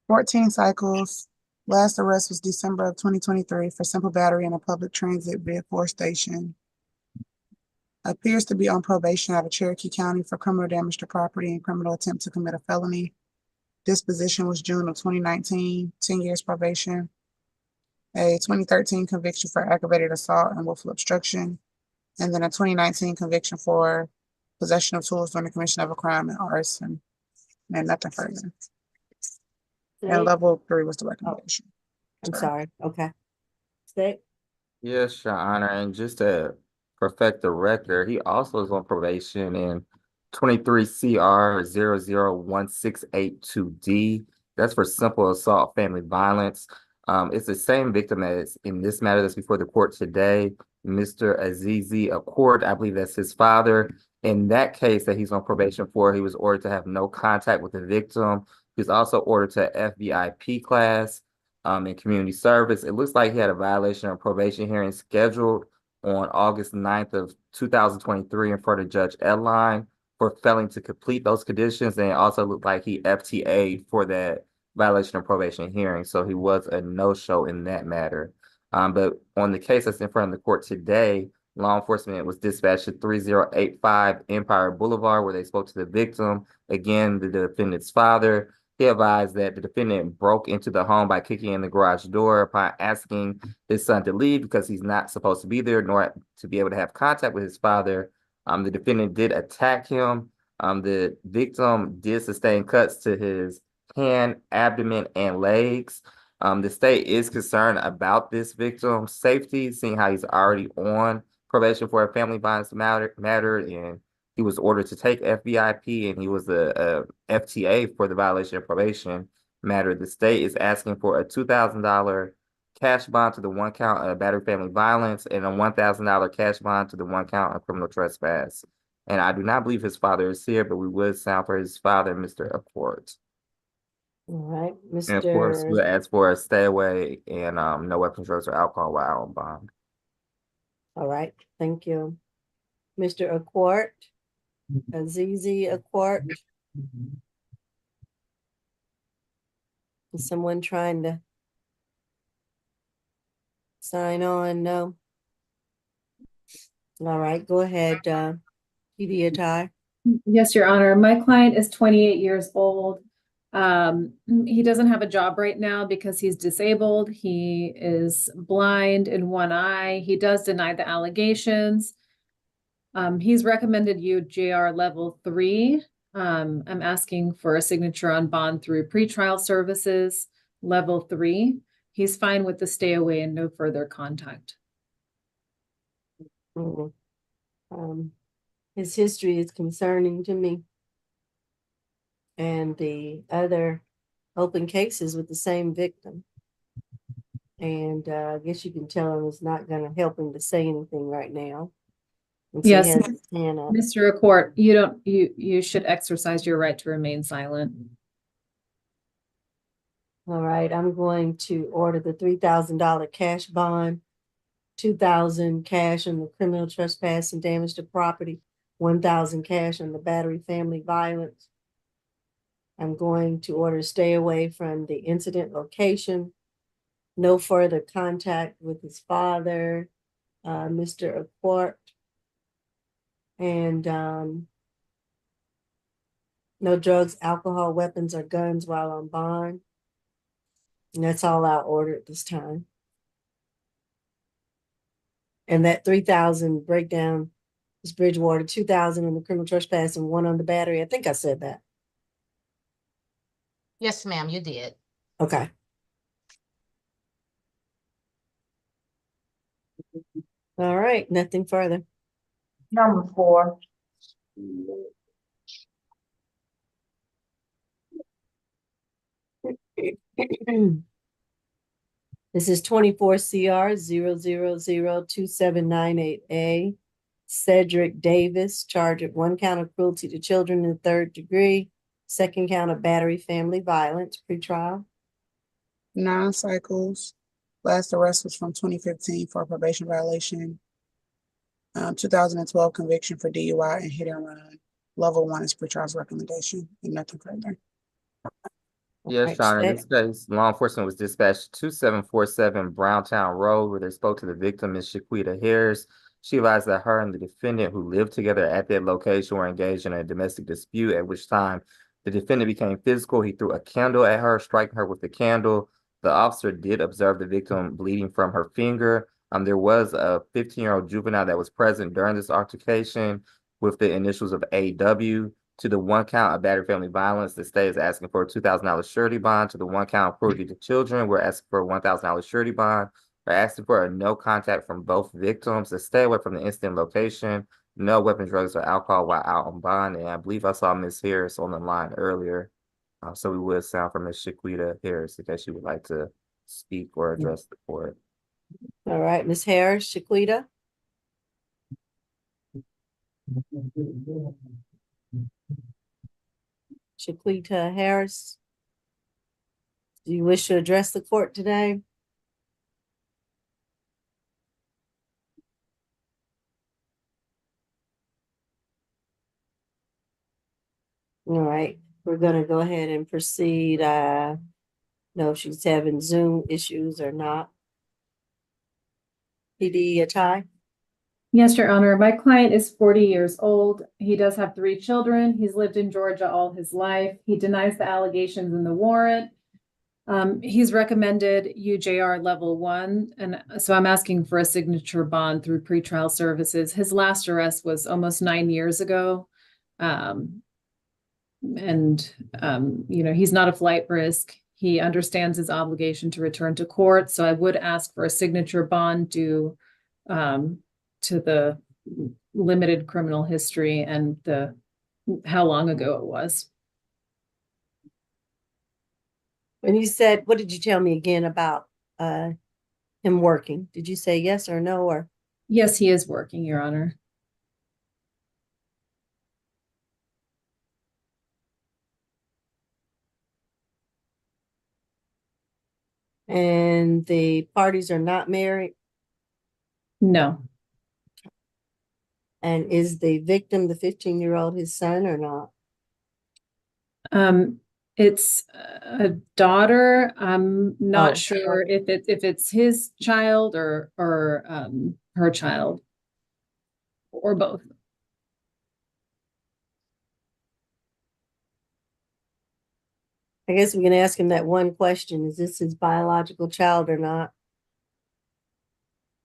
14 cycles. Last arrest was December of 2023 for simple battery in a public transit vehicle or station. Appears to be on probation out of Cherokee County for criminal damage to property and criminal attempt to commit a felony. Disposition was June of 2019, 10 years probation. A 2013 conviction for aggravated assault and willful obstruction. And then a 2019 conviction for possession of tools during the commission of a crime and arson. And nothing further. And level 3 was the recommendation. I'm sorry. Okay. State. Yes, Your Honor, and just to perfect the record, he also is on probation in 23 CR 001682D. That's for simple assault, family violence. It's the same victim as in this matter that's before the court today, Mr. Azizi Accord. I believe that's his father. In that case that he's on probation for, he was ordered to have no contact with the victim. He was also ordered to FVIP class. In community service. It looks like he had a violation of probation hearing scheduled on August 9th of 2023 in front of Judge Edline for failing to complete those conditions. And it also looked like he FTA'd for that violation of probation hearing. So he was a no-show in that matter. But on the case that's in front of the court today, law enforcement was dispatched to 3085 Empire Boulevard where they spoke to the victim. Again, the defendant's father. He advised that the defendant broke into the home by kicking in the garage door upon asking his son to leave because he's not supposed to be there, nor to be able to have contact with his father. The defendant did attack him. The victim did sustain cuts to his hand, abdomen, and legs. The state is concerned about this victim's safety, seeing how he's already on probation for a family violence matter, and he was ordered to take FVIP, and he was a FTA for the violation of probation matter. The state is asking for a $2,000 cash bond to the 1 count of battery family violence and a $1,000 cash bond to the 1 count of criminal trespass. And I do not believe his father is here, but we would sound for his father, Mr. Accord. All right, And of course, Mr. we'll ask for a stay away and no weapons, drugs, or alcohol while on bond. All right, thank you. Mr. Accord. Azizi Accord. Is someone trying to sign on? No. All right, go ahead, PD Atai. Yes, Your Honor. My client is 28 years old. He doesn't have a job right now because he's disabled. He is blind in one eye. He does deny the allegations. He's recommended UJR level 3. I'm asking for a signature on bond through pretrial services level 3. He's fine with the stay away and no further contact. His history is concerning to me. And the other open cases with the same victim. And I guess you can tell him it's not going to help him to say anything right now. And so he Yes, has his hand up. Mr. Accord, you should exercise your right to remain silent. All right, I'm going to order the $3,000 cash bond, $2,000 cash on the criminal trespass and damage to property, $1,000 cash on the battery family violence. I'm going to order stay away from the incident location, no further contact with his father, Mr. Accord, and no drugs, alcohol, weapons, or guns while on bond. And that's all I ordered this time. And that 3,000 breakdown is Bridgewater, 2,000 on the criminal trespass and 1 on the battery. I think I said that. Yes, ma'am, you did. Okay. All right, nothing further. Number 4. This is 24 CR 0002798A. Cedric Davis, charged with 1 count of cruelty to children in the 3rd degree, 2nd count of battery family violence, pretrial. 9 cycles. Last arrest was from 2015 for a probation violation. 2012 conviction for DUI and hit and run. Level 1 is pretrial's recommendation and nothing further. Yes, Right, Your Honor, in stay. this case, law enforcement was dispatched to 747 Browntown Road, where they spoke to the victim, Ms. Shaquita Harris. She advised that her and the defendant, who lived together at that location, were engaged in a domestic dispute, at which time the defendant became physical. He threw a candle at her, striking her with the candle. The officer did observe the victim bleeding from her finger. There was a 15-year-old juvenile that was present during this altercation with the initials of AW. To the 1 count of battery family violence, the state is asking for a $2,000 surety bond. To the 1 count of cruelty to children, we're asking for a $1,000 surety bond. We're asking for a no contact from both victims, to stay away from the incident location, no weapons, drugs, or alcohol while out on bond. And I believe I saw Ms. Harris on the line earlier. So we would sound for Ms. Shaquita Harris in case she would like to speak or address the court. All right, Ms. Harris, Shaquita. Shaquita Harris. Do you wish to address the court today? All right, we're gonna go ahead and proceed. Know if she's having Zoom issues or not. PD Atai? Yes, Your Honor. My client is 40 years old. He does have 3 children. He's lived in Georgia all his life. He denies the allegations in the warrant. He's recommended UJR level 1, and so I'm asking for a signature bond through pretrial services. His last arrest was almost 9 years ago. He's not a flight risk. He understands his obligation to return to court, so I would ask for a signature bond due to the limited criminal history and how long ago it was. When you said, what did you tell me again about him working? Did you say yes or no, or? Yes, he is working, Your Honor. And the parties are not married? No. And is the victim, the 15-year-old, his son or not? It's a daughter. I'm not Oh, sure if it's his child or her child, or both. I guess we can ask him that one question. Is this his biological child or not?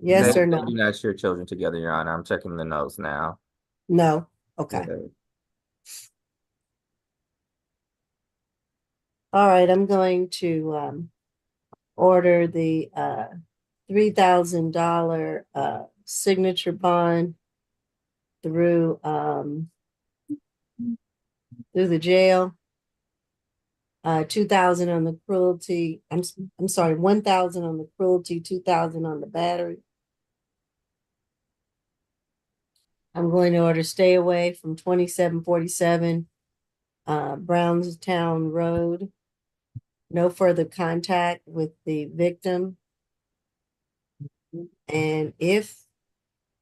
Yes or no? They do not share children together, Your Honor. I'm checking the notes now. No. Okay. All right, I'm going to order the $3,000 signature bond through the jail. 2,000 on the cruelty. I'm sorry, 1,000 on the cruelty, 2,000 on the battery. I'm going to order stay away from 2747 Brownstown Road. No further contact with the victim. And if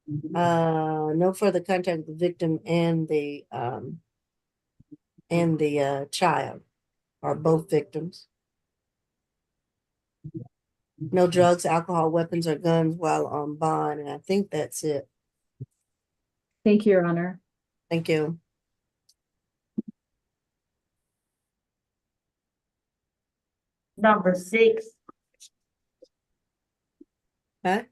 no further contact with the victim and the child, or both victims. No drugs, alcohol, weapons, or guns while on bond. And I think that's it. Thank you, Your Honor. Thank you. Number 6. Huh?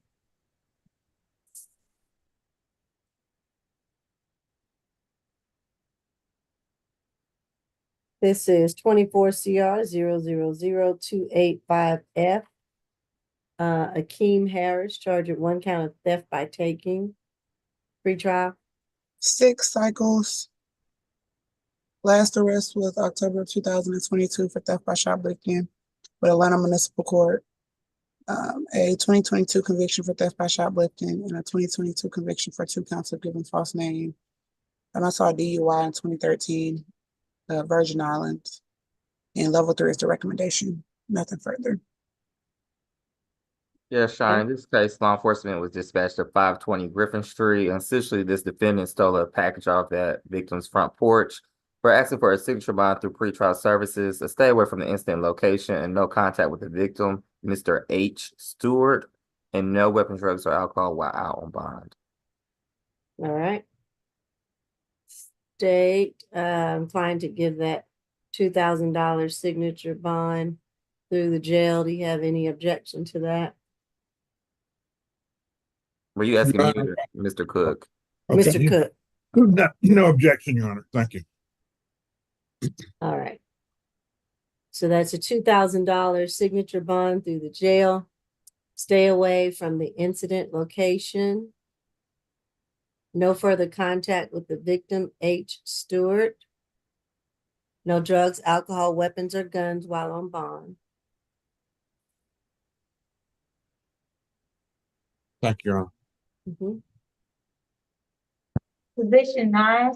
This is 24 CR 0000285F. Akeem Harris, charged with 1 count of theft by taking. Pretrial. 6 cycles. Last arrest was October 2022 for theft by shoplifting with Atlanta Municipal Court. a 2022 conviction for theft by shoplifting and a 2022 conviction for 2 counts of giving false name. And I saw a DUI in 2013, Virgin Islands. And level 3 is the recommendation, nothing further. Yeah, Sean, in this case, law enforcement was dispatched to 520 Griffin Street. And essentially, this defendant stole a package off that victim's front porch. For asking for a signature bond through pretrial services, a stay away from the incident location, and no contact with the victim, Mr. H. Stewart, and no weapons, drugs, or alcohol while out on bond. All right. State, inclined to give that $2,000 signature bond through the jail. Do you have any objection to that? Were you asking me No. or Mr. Cook? Mr. Okay. Cook. No objection, Your Honor. Thank you. All right. So that's a $2,000 signature bond through the jail. Stay away from the incident location. No further contact with the victim, H. Stewart. No drugs, alcohol, weapons, or guns while on bond. Thank you, Your Honor. Mhm. Position 9.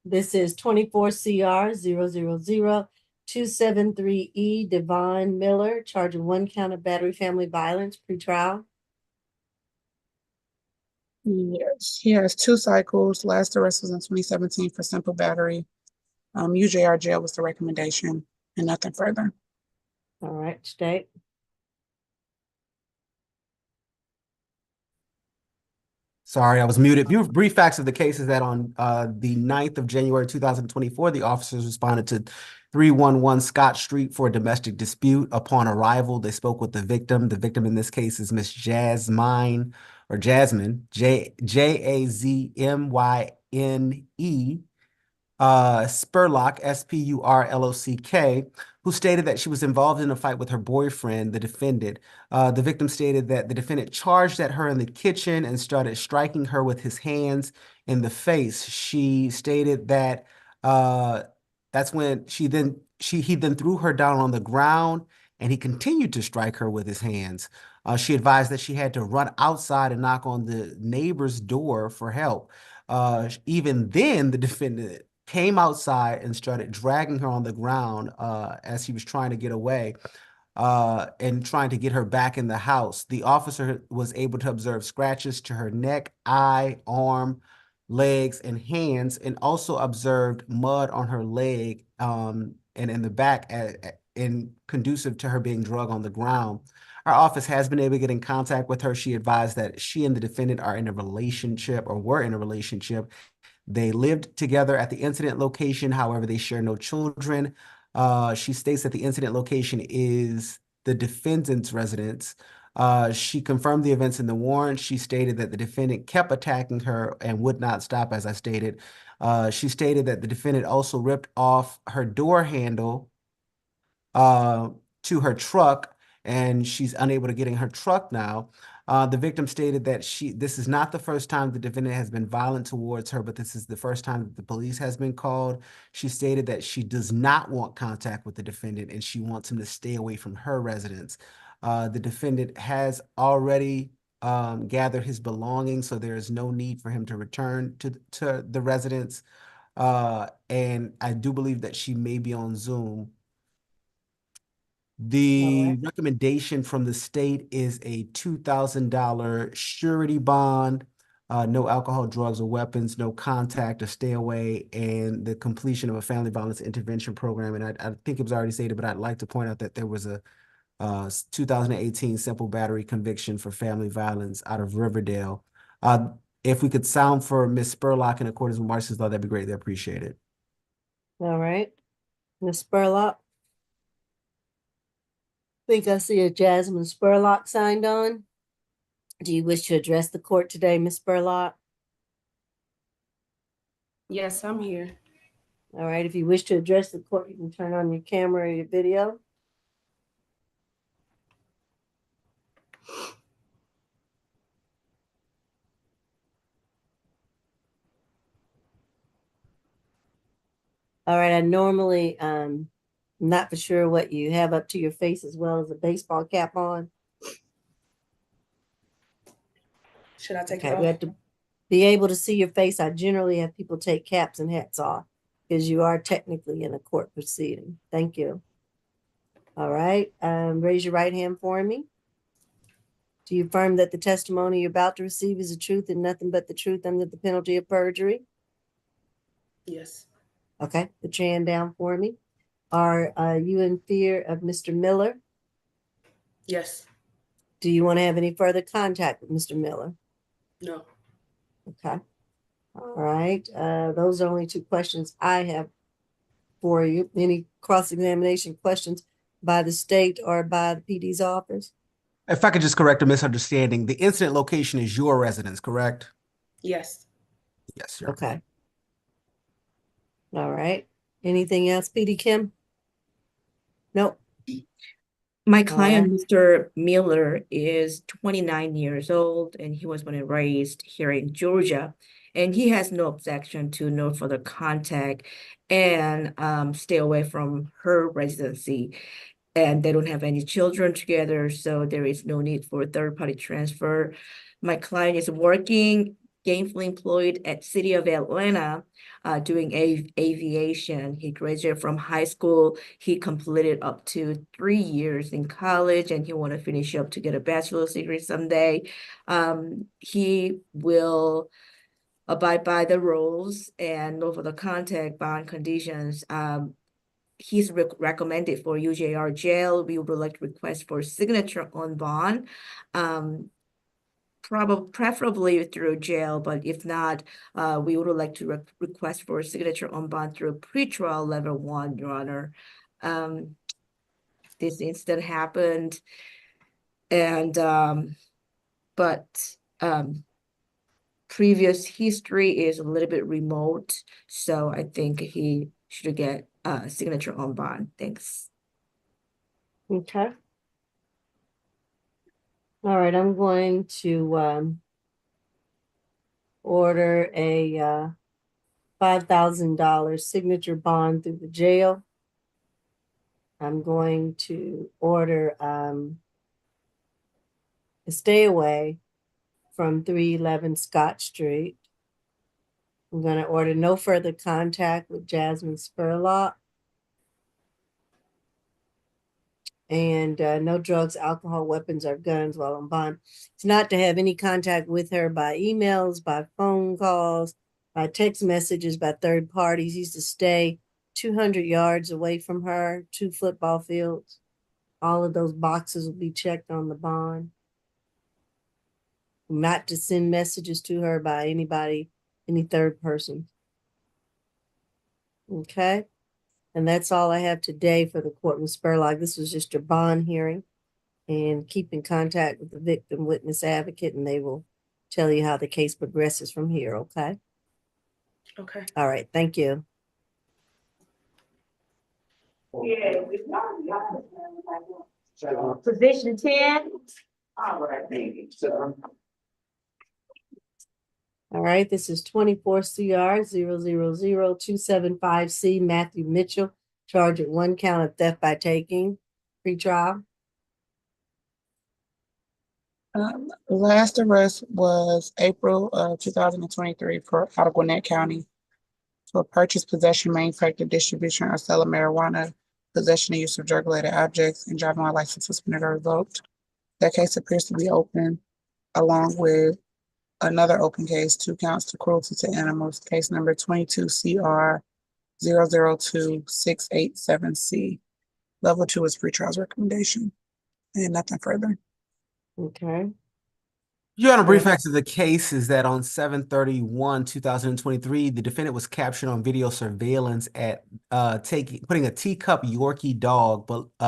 This is 24 CR 000-273E Devon Miller, charged with 1 count of battery family violence, pretrial. Yes, he has 2 cycles. Last arrest was in 2017 for simple battery. UJR jail was the recommendation and nothing further. All right, state. Sorry, I was muted. Brief facts of the case is that on the 9th of January 2024, the officers responded to 311 Scott Street for a domestic dispute. Upon arrival, they spoke with the victim. The victim in this case is Miss Jasmine, Jazmyne, Spurlock, Spurlock, who stated that she was involved in a fight with her boyfriend, the defendant. The victim stated that the defendant charged at her in the kitchen and started striking her with his hands in the face. She stated that that's when he then threw her down on the ground and he continued to strike her with his hands. She advised that she had to run outside and knock on the neighbor's door for help. Even then, the defendant came outside and started dragging her on the ground as he was trying to get away and trying to get her back in the house. The officer was able to observe scratches to her neck, eye, arm, legs, and hands, and also observed mud on her leg and in the back and conducive to her being drugged on the ground. Our office has been able to get in contact with her. She advised that she and the defendant are in a relationship or were in a relationship. They lived together at the incident location. However, they share no children. She states that the incident location is the defendant's residence. She confirmed the events in the warrant. She stated that the defendant kept attacking her and would not stop, as I stated. She stated that the defendant also ripped off her door handle to her truck, and she's unable to get in her truck now. The victim stated that this is not the first time the defendant has been violent towards her, but this is the first time that the police has been called. She stated that she does not want contact with the defendant and she wants him to stay away from her residence. The defendant has already gathered his belongings, so there is no need for him to return to the residence. And I do believe that she may be on Zoom. The recommendation from the state is a $2,000 surety bond, no alcohol, drugs, or weapons, no contact or stay away, and the completion of a family violence intervention program. And I think it was already stated, but I'd like to point out that there was a 2018 simple battery conviction for family violence out of Riverdale. If we could sound for Ms. Spurlock in accordance with Marcy's law, that'd be greatly appreciated. All right. Ms. Spurlock. Think I see a Jasmine Spurlock signed on. Do you wish to address the court today, Ms. Spurlock? Yes, I'm here. All right. If you wish to address the court, you can turn on your camera or your video. All right. I normally not for sure what you have up to your face as well as a baseball cap on. Should I take Okay, it we off? have to be able to see your face. I generally have people take caps and hats off because you are technically in a court proceeding. Thank you. All right, raise your right hand for me. Do you affirm that the testimony you're about to receive is the truth and nothing but the truth under the penalty of perjury? Yes. Okay, put your hand down for me. Are you in fear of Mr. Miller? Yes. Do you want to have any further contact with Mr. Miller? No. Okay. All right. Those are only two questions I have for you. Any cross-examination questions by the state or by the PD's office? If I could just correct a misunderstanding, the incident location is your residence, correct? Yes. Yes, sir. Okay. All right. Anything else, PD Kim? Nope. My client, Mr. Miller, is 29 years old and he was born and raised here in Georgia. And he has no objection to no further contact and stay away from her residency. And they don't have any children together, so there is no need for third-party transfer. My client is working, gainfully employed at City of Atlanta, doing aviation. He graduated from high school. He completed up to 3 years in college, and he want to finish up to get a bachelor's degree someday. He will abide by the rules and know for the contact bond conditions. He's recommended for UJR jail. We would like to request for signature on bond. Preferably through jail, but if not, we would like to request for a signature on bond through pretrial level 1, Your Honor. This incident happened, and previous history is a little bit remote, so I think he should get a signature on bond. Thanks. Okay. All right, I'm going to order a $5,000 signature bond through the jail. I'm going to order a stay away from 311 Scott Street. I'm going to order no further contact with Jasmine Spurlock. And no drugs, alcohol, weapons, or guns while on bond. It's not to have any contact with her by emails, by phone calls, by text messages, by third parties. He's to stay 200 yards away from her, 2 football fields. All of those boxes will be checked on the bond. Not to send messages to her by anybody, any third person. Okay. And that's all I have today for the court in Spurlock. This was just your bond hearing. And keep in contact with the victim witness advocate, and they will tell you how the case progresses from here, okay? Okay. All right, thank you. Position 10. All right, this is 24 CR 000275C, Matthew Mitchell, charged with 1 count of theft by taking, pre-trial. Last arrest was April of 2023 for out of Gwinnett County for purchase, possession, manufacture, distribution, or sale of marijuana, possession and use of drug-related objects, and driving while license suspended or revoked. That case appears to be open, along with another open case, 2 counts to cruelty to animals, case number 22 CR 002687C. Level 2 is pretrial's recommendation, and nothing further. Okay. Your Honor, brief facts of the case is that on 7/31/2023, the defendant was captured on video surveillance at putting a teacup Yorkie dog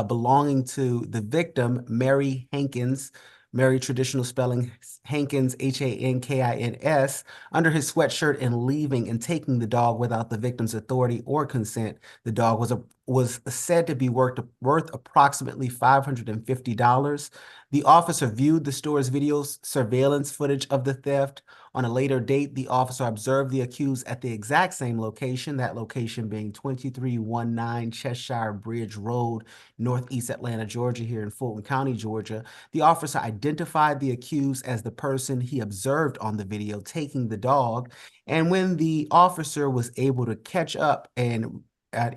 belonging to the victim, Mary Hankins, Mary traditional spelling Hankins, Hankins, under his sweatshirt and leaving and taking the dog without the victim's authority or consent. The dog was was said to be worth approximately $550. The officer viewed the store's video surveillance footage of the theft. On a later date, the officer observed the accused at the exact same location, that location being 2319 Cheshire Bridge Road, Northeast Atlanta, Georgia, here in Fulton County, Georgia. The officer identified the accused as the person he observed on the video taking the dog. And when the officer was able to catch up and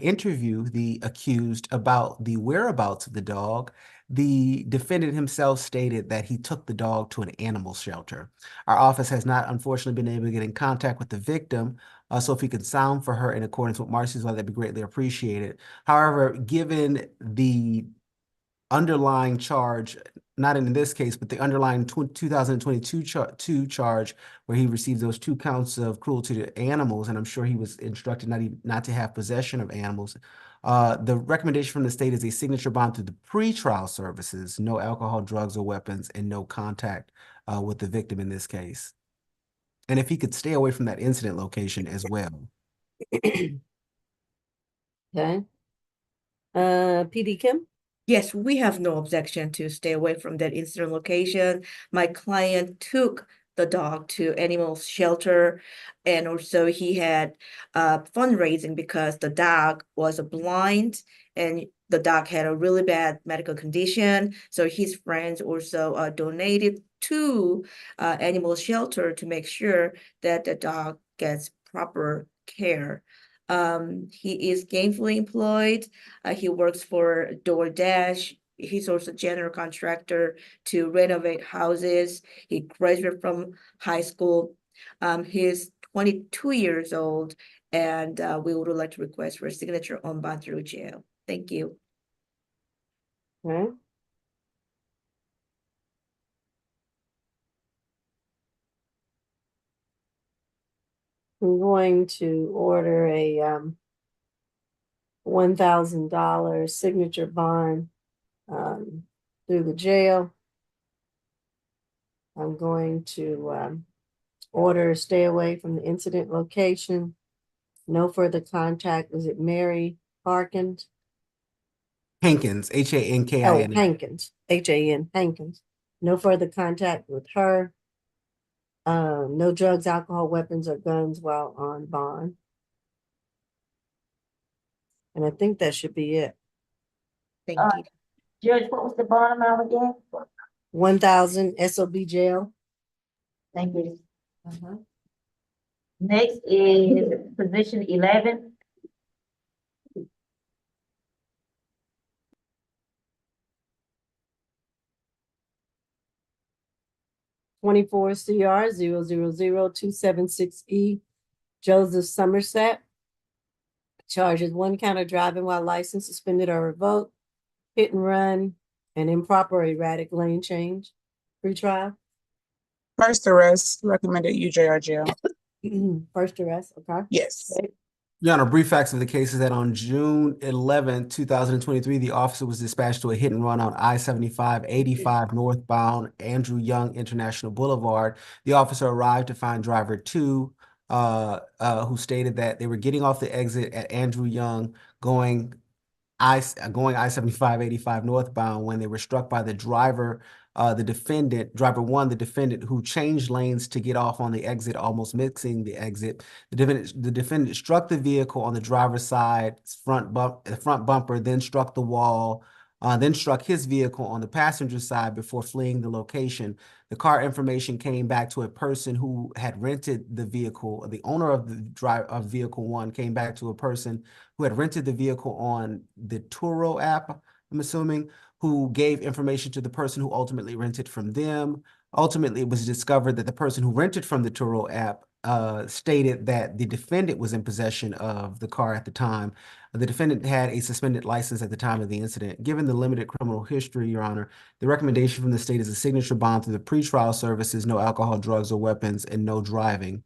interview the accused about the whereabouts of the dog, the defendant himself stated that he took the dog to an animal shelter. Our office has not, unfortunately, been able to get in contact with the victim, so if you could sound for her in accordance with Marcy's law, that'd be greatly appreciated. However, given the underlying charge, not in this case, but the underlying 2022 charge where he received those 2 counts of cruelty to animals, and I'm sure he was instructed not to have possession of animals. The recommendation from the state is a signature bond through the pretrial services, no alcohol, drugs, or weapons, and no contact with the victim in this case. And if he could stay away from that incident location as well. Okay. PD Kim? Yes, we have no objection to stay away from that incident location. My client took the dog to animal shelter, and also he had fundraising because the dog was blind and the dog had a really bad medical condition. So his friends also donated to animal shelter to make sure that the dog gets proper care. He is gainfully employed. He works for DoorDash. He's also a general contractor to renovate houses. He graduated from high school. He's 22 years old, and we would like to request for a signature on bond through jail. Thank you. Okay. I'm going to order a $1,000 signature bond through the jail. I'm going to order stay away from the incident location. No further contact. Was it Mary Harkins? Hankins, Oh, Hankins. Hankins, H-A-N, Hankins. No further contact with her. No drugs, alcohol, weapons, or guns while on bond. And I think that should be it. Thank you. Judge, what was the bond amount again? 1,000 SOB jail. Thank you. Next is position 11. '24 CR 0000276E, Joseph Somerset. Charges 1 count of driving while license suspended or revoked, hit and run, and improper erratic lane change. Pretrial. First arrest, recommended UJR jail. First arrest, okay. Yes. Okay. Your Honor, brief facts of the case is that on June 11, 2023, the officer was dispatched to a hit and run on I-75-85 northbound Andrew Young International Boulevard. The officer arrived to find driver 2, who stated that they were getting off the exit at Andrew Young going I-75-85 northbound when they were struck by the driver, driver 1, the defendant, who changed lanes to get off on the exit, almost mixing the exit. The defendant struck the vehicle on the driver's side, front bumper, then struck the wall, then struck his vehicle on the passenger side before fleeing the location. The car information came back to a person who had rented the vehicle. The owner of the vehicle 1 came back to a person who had rented the vehicle on the Turo app, I'm assuming, who gave information to the person who ultimately rented from them. Ultimately, it was discovered that the person who rented from the Turo app stated that the defendant was in possession of the car at the time. The defendant had a suspended license at the time of the incident. Given the limited criminal history, Your Honor, the recommendation from the state is a signature bond through the pretrial services, no alcohol, drugs, or weapons, and no driving.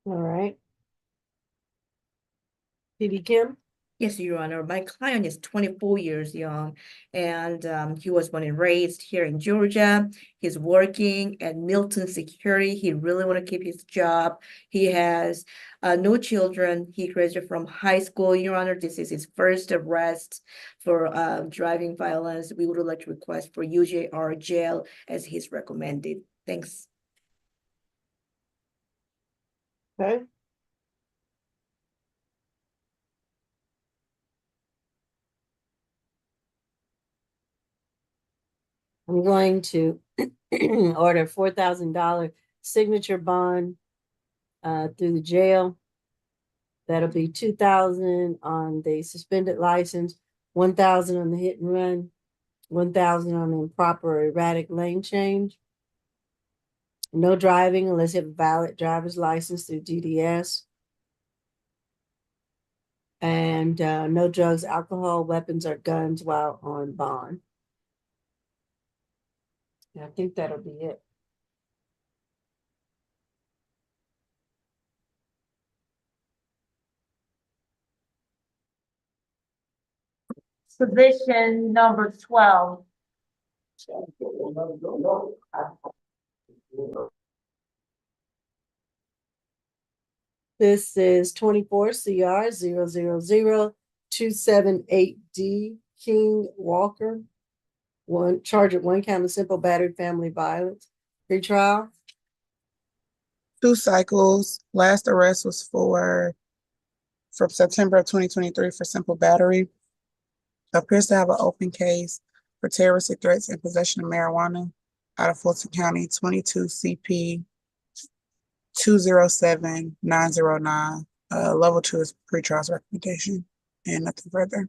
All right. PD Kim? Yes, Your Honor. My client is 24 years young, and he was born and raised here in Georgia. He's working at Milton Security. He really want to keep his job. He has no children. He graduated from high school, Your Honor. This is his first arrest for driving violence. We would like to request for UJR jail as he's recommended. Thanks. Okay. I'm going to order $4,000 signature bond through the jail. That'll be 2,000 on the suspended license, 1,000 on the hit and run, 1,000 on the improper or erratic lane change. No driving unless you have a valid driver's license through DDS. And no drugs, alcohol, weapons, or guns while on bond. And I think that'll be it. Position number 12. This is 24 CR 000-278D King Walker. One charge of 1 count of simple battery family violence. Pretrial. 2 cycles. Last arrest was from September of 2023 for simple battery. Appears to have an open case for terroristic threats and possession of marijuana out of Fulton County, 22 CP 207909. Level 2 is pretrial's recommendation and nothing further.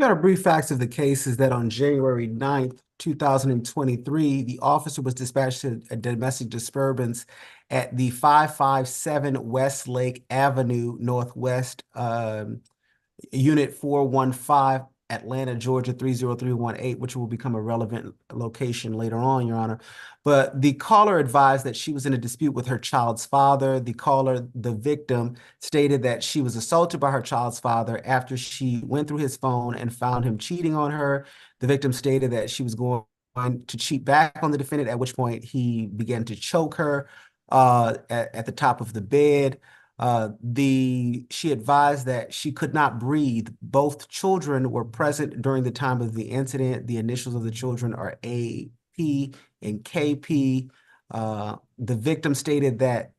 Got a brief facts of the case is that on January 9th, 2023, the officer was dispatched to a domestic disturbance at the 557 West Lake Avenue Northwest, Unit 415, Atlanta, Georgia 30318, which will become a relevant location later on, Your Honor. But the caller advised that she was in a dispute with her child's father. The victim, stated that she was assaulted by her child's father after she went through his phone and found him cheating on her. The victim stated that she was going to cheat back on the defendant, at which point he began to choke her at the top of the bed. She advised that she could not breathe. Both children were present during the time of the incident. The initials of the children are AP and KP. The victim stated that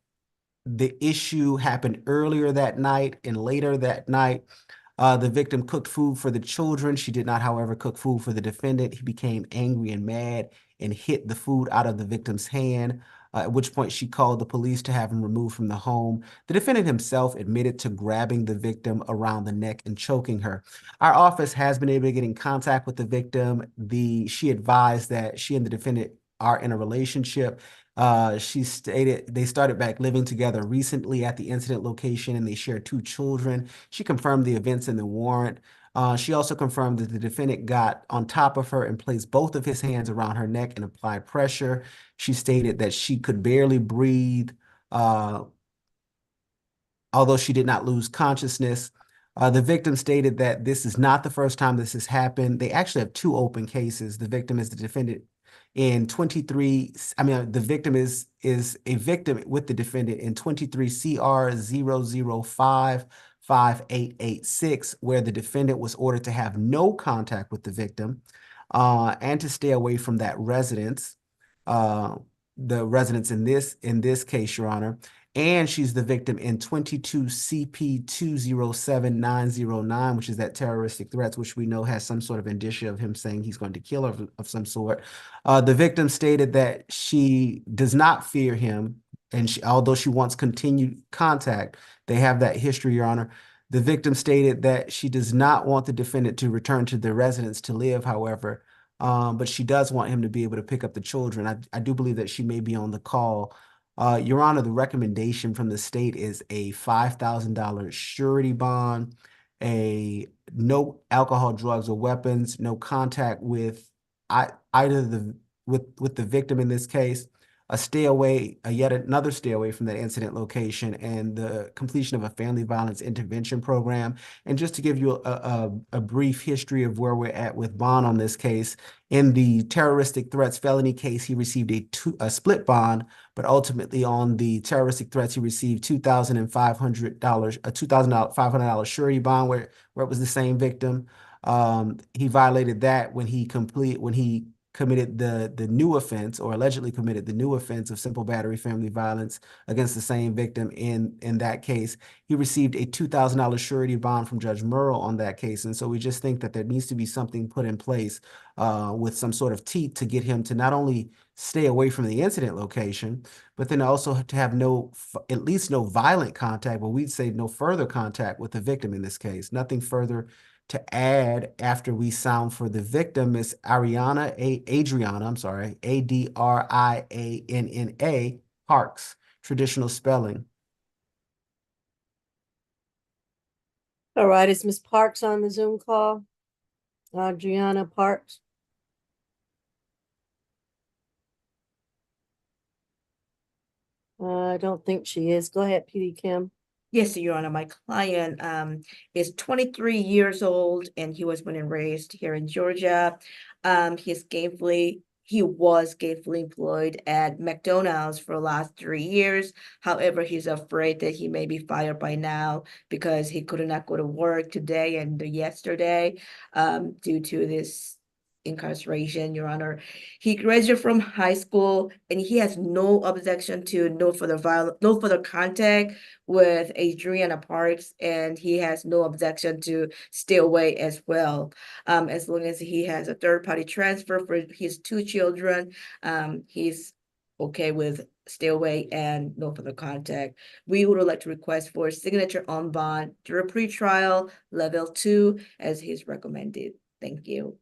the issue happened earlier that night and later that night. The victim cooked food for the children. She did not, however, cook food for the defendant. He became angry and mad and hit the food out of the victim's hand, at which point she called the police to have him removed from the home. The defendant himself admitted to grabbing the victim around the neck and choking her. Our office has been able to get in contact with the victim. She advised that she and the defendant are in a relationship. She stated they started back living together recently at the incident location and they shared 2 children. She confirmed the events in the warrant. She also confirmed that the defendant got on top of her and placed both of his hands around her neck and applied pressure. She stated that she could barely breathe, although she did not lose consciousness. The victim stated that this is not the first time this has happened. They actually have 2 open cases. The victim is the defendant in 23, the victim is a victim with the defendant in 23 CR 0055886, where the defendant was ordered to have no contact with the victim and to stay away from that residence, the residence in this case, Your Honor. And she's the victim in 22 CP 207909, which is that terroristic threats, which we know has some sort of indicia of him saying he's going to kill her of some sort. The victim stated that she does not fear him, and although she wants continued contact, they have that history, Your Honor. The victim stated that she does not want the defendant to return to the residence to live, however, but she does want him to be able to pick up the children. I do believe that she may be on the call. Your Honor, the recommendation from the state is a $5,000 surety bond, no alcohol, drugs, or weapons, no contact with either with the victim in this case. yet another stay away from that incident location, and the completion of a family violence intervention program. And just to give you a brief history of where we're at with bond on this case, in the terroristic threats felony case, he received a split bond, but ultimately on the terroristic threats, he received $2,500, a $2,500 surety bond where it was the same victim. He violated that when he committed the new offense, or allegedly committed the new offense of simple battery family violence against the same victim. In that case, he received a $2,000 surety bond from Judge Murrow on that case. And so we just think that there needs to be something put in place with some sort of teeth to get him to not only stay away from the incident location, but then also to have at least no violent contact, but we'd say no further contact with the victim in this case. Nothing further to add after we sound for the victim. Is Adriana, I'm sorry, Adrianna Parks, traditional spelling. All right, is Ms. Parks on the Zoom call? Adriana Parks? I don't think she is. Go ahead, PD Kim. Yes, Your Honor, my client is 23 years old and he was born and raised here in Georgia. He was gainfully employed at McDonald's for the last 3 years. However, he's afraid that he may be fired by now because he could not go to work today and yesterday due to this incarceration, Your Honor. He graduated from high school and he has no objection to no further contact with Adriana Parks, and he has no objection to stay away as well. As long as he has a third-party transfer for his 2 children, he's okay with stay away and no further contact. We would like to request for signature on bond through a pretrial level 2 as he's recommended. Thank you.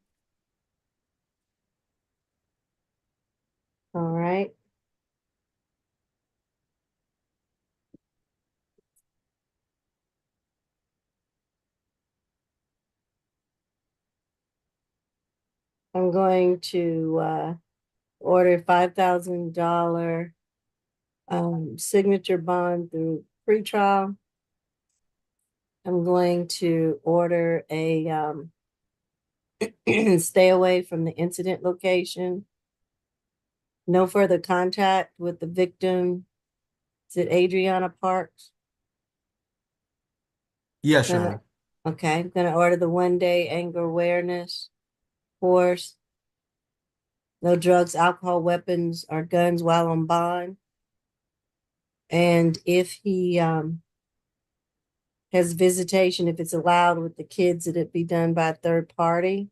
All right. I'm going to order $5,000 signature bond through pretrial. I'm going to order a stay away from the incident location. No further contact with the victim. Is it Adriana Parks? Yes, Your Honor. Okay, I'm gonna order the 1-day anger awareness course. No drugs, alcohol, weapons, or guns while on bond. And if he has visitation, if it's allowed with the kids, that it be done by a third party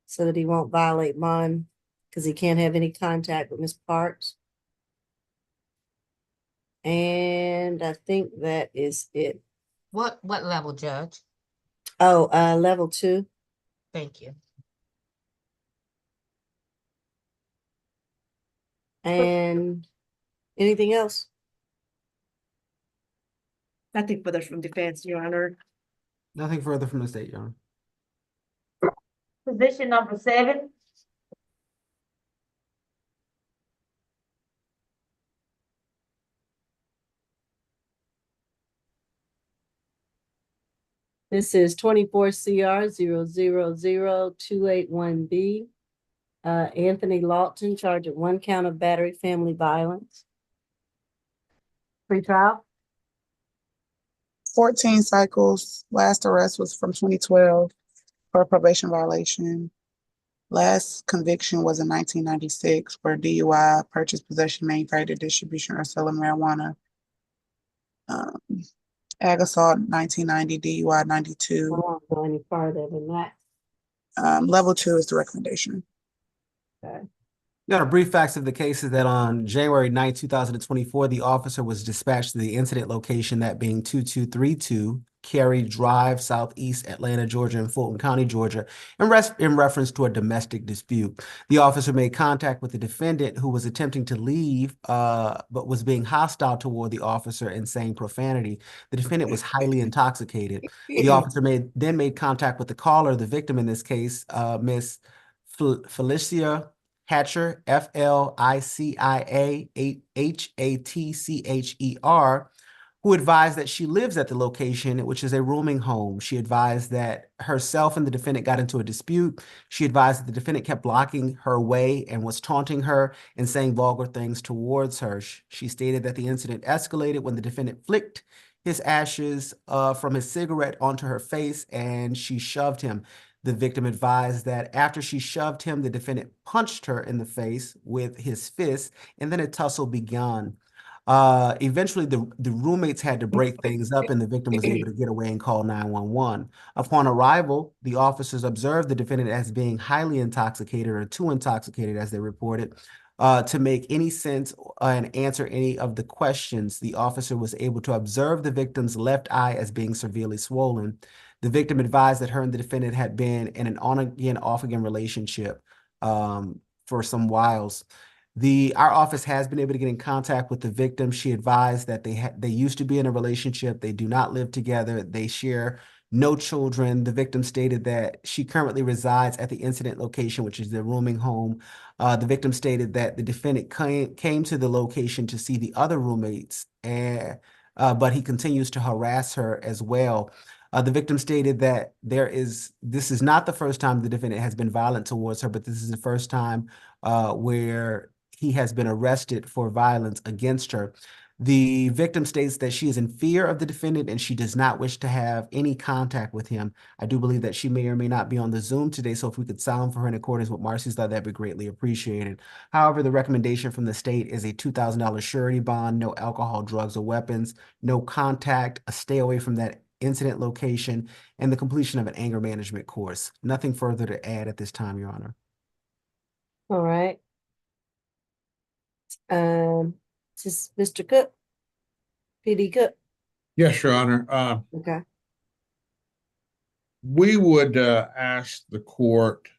so that he won't violate bond because he can't have any contact with Ms. Parks. And I think that is it. What level, Judge? Oh, level 2. Thank you. And anything else? Nothing further from defense, Your Honor. Nothing further from the state, Your Honor. Position number 7. This is 24 CR 0000281B. Anthony Lawton, charged with 1 count of battery family violence. Pre-trial? 14 cycles. Last arrest was from 2012 for a probation violation. Last conviction was in 1996 for DUI, purchase, possession, manufacture, distribution, or sale of marijuana. Ag assault 1990, DUI 92. I won't go any farther than that. Level 2 is the recommendation. Okay. A brief facts of the case is that on January 9, 2024, the officer was dispatched to the incident location, that being 2232 Cary Drive, Southeast Atlanta, Georgia, and Fulton County, Georgia, in reference to a domestic dispute. The officer made contact with the defendant, who was attempting to leave, but was being hostile toward the officer and saying profanity. The defendant was highly intoxicated. The officer made contact with the caller, the victim in this case, Miss Felicia Hatcher, FLICIAHATCHER, who advised that she lives at the location, which is a rooming home. She advised that herself and the defendant got into a dispute. She advised that the defendant kept blocking her way and was taunting her and saying vulgar things towards her. She stated that the incident escalated when the defendant flicked his ashes from his cigarette onto her face and she shoved him. The victim advised that after she shoved him, the defendant punched her in the face with his fist, and then a tussle began. Eventually, the roommates had to break things up, and the victim was able to get away and call 911. Upon arrival, the officers observed the defendant as being highly intoxicated or too intoxicated, as they reported, to make any sense and answer any of the questions. The officer was able to observe the victim's left eye as being severely swollen. The victim advised that her and the defendant had been in an on-again, off-again relationship for some whiles. Our office has been able to get in contact with the victim. She advised that they used to be in a relationship. They do not live together. They share no children. The victim stated that she currently resides at the incident location, which is the rooming home. The victim stated that the defendant came to the location to see the other roommates, but he continues to harass her as well. The victim stated that this is not the first time the defendant has been violent towards her, but this is the first time where he has been arrested for violence against her. The victim states that she is in fear of the defendant and she does not wish to have any contact with him. I do believe that she may or may not be on the Zoom today, so if we could sound for her in accordance with Marcy's law, that'd be greatly appreciated. However, the recommendation from the state is a $2,000 surety bond, no alcohol, drugs, or weapons, no contact, a stay away from that incident location, and the completion of an anger management course. Nothing further to add at this time, Your Honor. All right. This is Mr. Cook, PD Cook. Yes, Your Honor. Okay. We would ask the court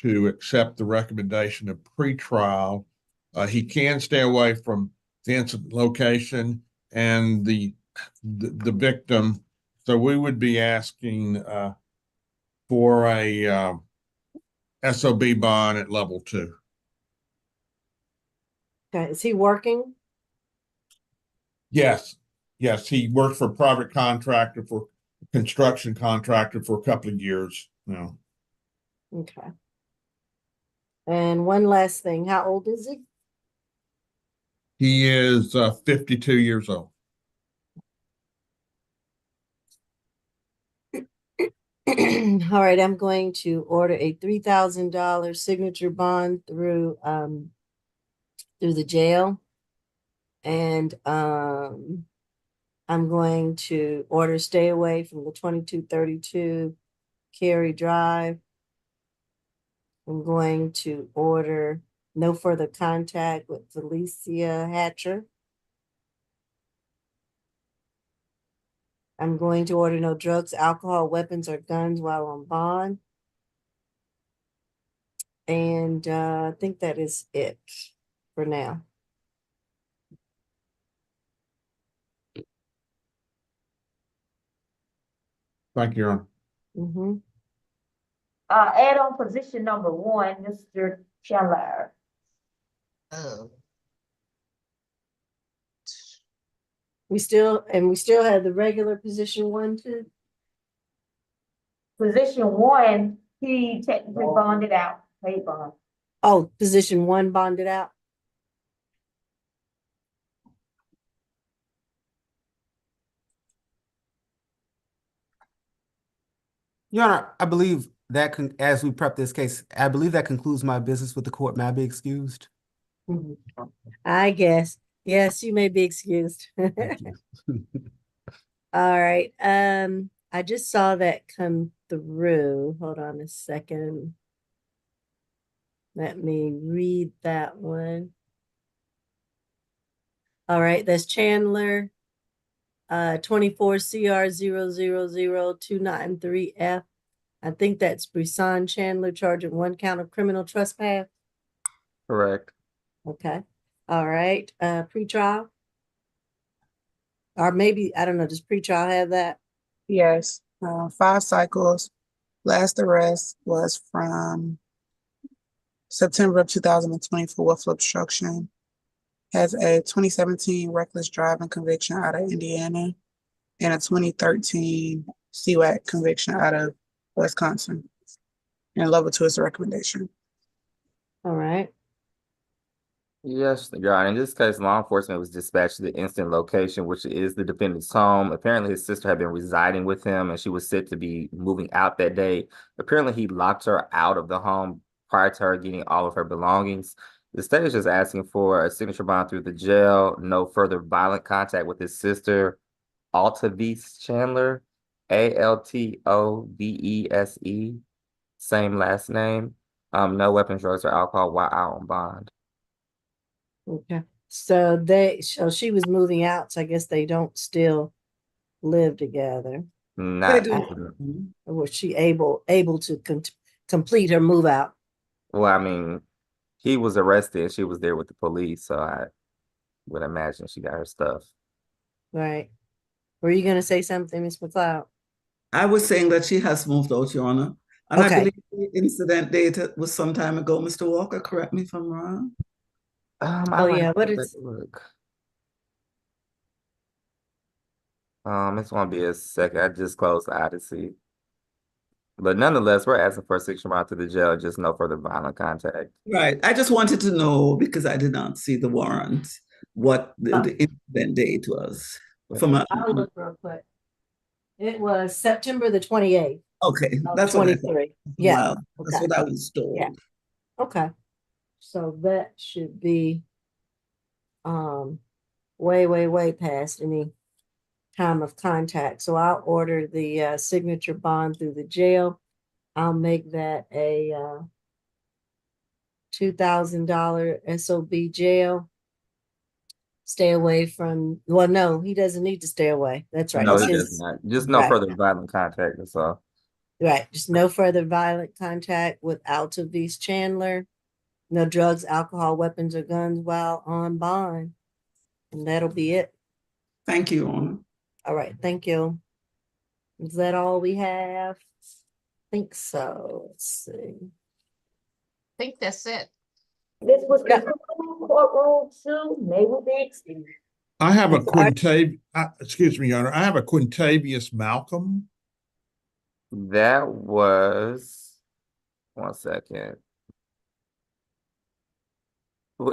to accept the recommendation of pretrial. He can stay away from the incident location and the victim. So we would be asking for a SOB bond at level 2. Okay. Is he working? Yes, he worked for a private contractor, for construction contractor for a couple of years now. Okay. And one last thing, how old is he? He is 52 years old. All right, I'm going to order a $3,000 signature bond through the jail. And I'm going to order stay away from the 2232 Cary Drive. I'm going to order no further contact with Felicia Hatcher. I'm going to order no drugs, alcohol, weapons, or guns while on bond. And I think that is it for now. Thank you, Your Honor. Mm-hmm. Add on position number 1, Mr. Chandler. Oh, We still have the regular position 1 too. Position 1, he technically bonded out, paid bond. Oh, position 1 bonded out. Your Honor, I believe that as we prep this case, I believe that concludes my business with the court. May I be excused? I guess. Yes, you may be excused. Thank you. All right. I just saw that come through. Hold on a second. Let me read that one. All right, that's Chandler, 24 CR 0000293F. I think that's Brisson Chandler, charging 1 count of criminal trespass. Correct. Okay. All right. Pretrial. Or maybe, I don't know, does pretrial have that? Yes, 5 cycles. Last arrest was from September of 2024 with obstruction. Has a 2017 reckless driving conviction out of Indiana and a 2013 CWAC conviction out of Wisconsin. And level 2 is the recommendation. All right. Yes, Your Honor. In this case, law enforcement was dispatched to the instant location, which is the defendant's home. Apparently, his sister had been residing with him, and she was said to be moving out that day. Apparently, he locked her out of the home prior to her getting all of her belongings. The state is just asking for a signature bond through the jail, no further violent contact with his sister, Altavise Chandler, Altobese, same last name. No weapons, drugs, or alcohol while out on bond. Okay. So she was moving out, so I guess they don't still live together. Not, Or was she able to complete her move out? well, I mean, he was arrested and she was there with the police, so I would imagine she got her stuff. Right. Were you going to say something, Ms. McLeod? I was saying that she has moved out, Your Honor. And I believe the incident date was some time ago. Mr. Walker, correct me if I'm wrong. Oh, yeah. What is Look. It's gonna be a second. I just closed the Odyssey. But nonetheless, we're asking for a signature bond to the jail, just no further violent contact. Right. I just wanted to know, because I did not see the warrant, what the incident date was. I'll look real quick. It was September the 28th. Okay, that's what I thought. 23. Yeah. Wow, that's what I was told. Yeah. Okay. So that should be way past any time of contact. So I'll order the signature bond through the jail. I'll make that a $2,000 SOB jail. Stay away from, well, no, he doesn't need to stay away. That's right. No, It's he his- does not. Just no right. further violent contact, that's all. Right. Just no further violent contact with Altavise Chandler. No drugs, alcohol, weapons, or guns while on bond. And that'll be it. Thank you, Your Honor. All right. Thank you. Is that all we have? I think so. Let's see. I think that's it. This was courtroom 2, Naval Bixby. I have a excuse me, Your Honor, I have a Quintavious Malcolm. That was, 1 second.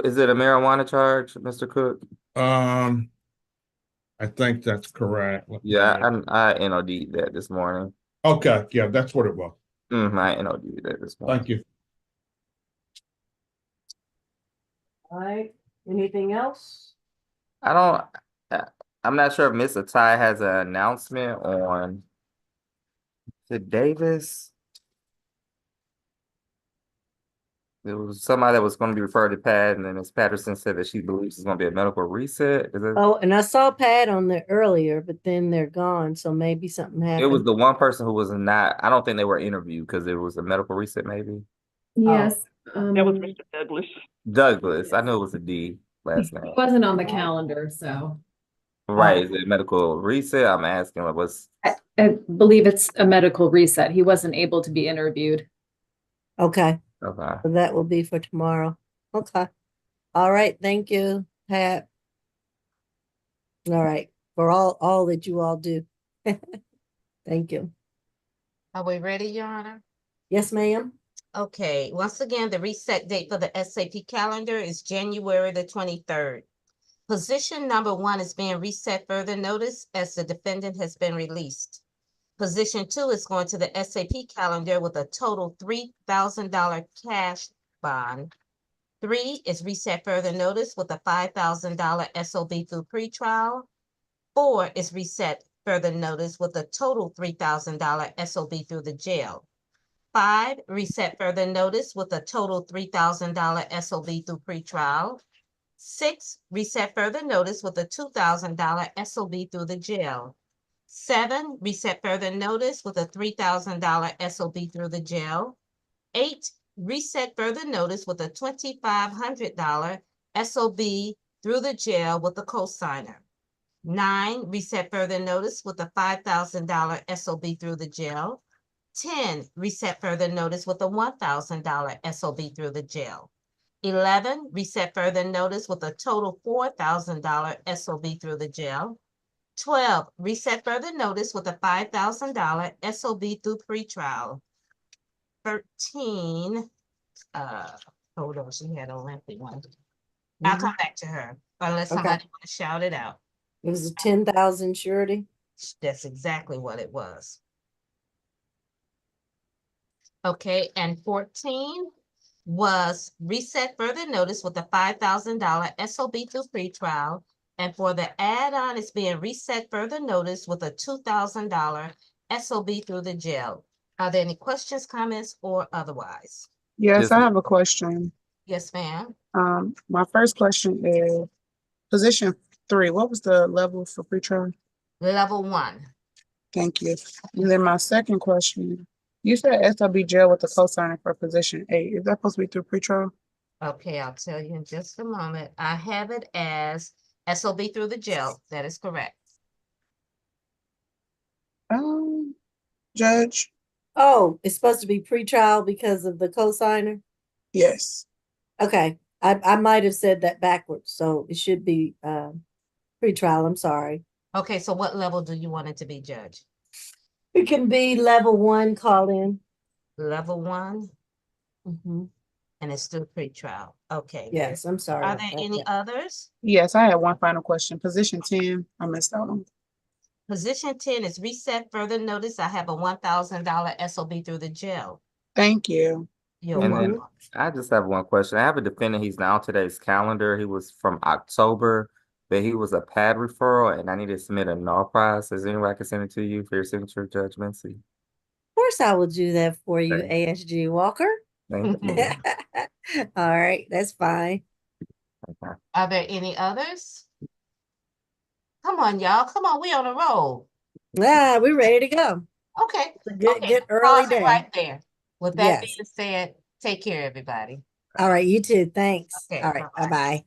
Is it a marijuana charge, Mr. Cook? I think that's correct. Yeah, I NOD'd that this morning. Okay, yeah, that's what it was. I NOD'd that this morning. Thank you. All right. Anything else? I'm not sure if Miss Atai has an announcement on the Davis. There was somebody that was going to be referred to Pat, and then Ms. Patterson said that she believes it's going to be a medical reset. Oh, and I saw Pat on there earlier, but then they're gone. So maybe something happened. It was the one person who was not, I don't think they were interviewed because it was a medical reset, maybe. Yes. That was Mr. Douglas. Douglas. I knew it was a D last name. It wasn't on the calendar, so. Right. Is it medical reset? I'm asking, like, what's. I believe it's a medical reset. He wasn't able to be interviewed. Okay. Okay. So that will be for tomorrow. Okay. All right. Thank you, Pat. All right. For all that you all do. Thank you. Are we ready, Your Honor? Yes, ma'am. Okay, once again, the reset date for the SAP calendar is January the 23rd. Position number 1 is being reset further notice as the defendant has been released. Position 2 is going to the SAP calendar with a total $3,000 cash bond. 3 is reset further notice with a $5,000 SOB through pretrial. 4 is reset further notice with a total $3,000 SOB through the jail. 5, reset further notice with a total $3,000 SOB through pretrial. 6, reset further notice with a $2,000 SOB through the jail. 7, reset further notice with a $3,000 SOB through the jail. 8, reset further notice with a $2,500 SOB through the jail with a cosigner. 9, reset further notice with a $5,000 SOB through the jail. 10, reset further notice with a $1,000 SOB through the jail. 11, reset further notice with a total $4,000 SOB through the jail. 12, reset further notice with a $5,000 SOB through pretrial. 13, hold on, she had a lengthy one. I'll come back to her unless Okay. somebody want to shout it out. It was a 10,000 surety. That's exactly what it was. Okay, and 14 was reset further notice with a $5,000 SOB through pretrial. And for the add-on, it's being reset further notice with a $2,000 SOB through the jail. Are there any questions, comments, or otherwise? Yes, Yes, I ma'am. have a question. Yes, ma'am. My first question is position 3. What was the level for pretrial? Level 1. Thank you. And then my second question, you said SLB jail with the cosigner for position 8. Is that supposed to be through pretrial? Okay, I'll tell you in just a moment. I have it as SOB through the jail. That is correct. Judge? Oh, it's supposed to be pretrial because of the cosigner? Yes. Okay, I might have said that backwards, so it should be pretrial. I'm sorry. Okay, so what level do you want it to be, Judge? It can be level 1 call in. Level 1, Mhm. and it's still pretrial. Okay. Yes, I'm sorry Are about there that. any others? Yes, I have one final question. Position 10, I missed out on. Position 10 is reset further notice. I have a $1,000 SOB through the jail. Thank you. You're And welcome. then I just have one question. I have a defendant, he's now on today's calendar. He was from October, but he was a pad referral and I need to submit a null prize. Is there any way I can send it to you for your signature, Judge Mincy? Of course, I will do that for you, Thank- ASG Walker. Thank you. All right, that's fine. Okay. Are there any others? Come on, y'all. Come on, we on a roll. Ah, we're ready to go. Okay. It's a good, Okay, good early pause it day. right there. With that Yes. being said, take care, everybody. All right, you too. Thanks. Okay, All right, bye-bye. bye-bye.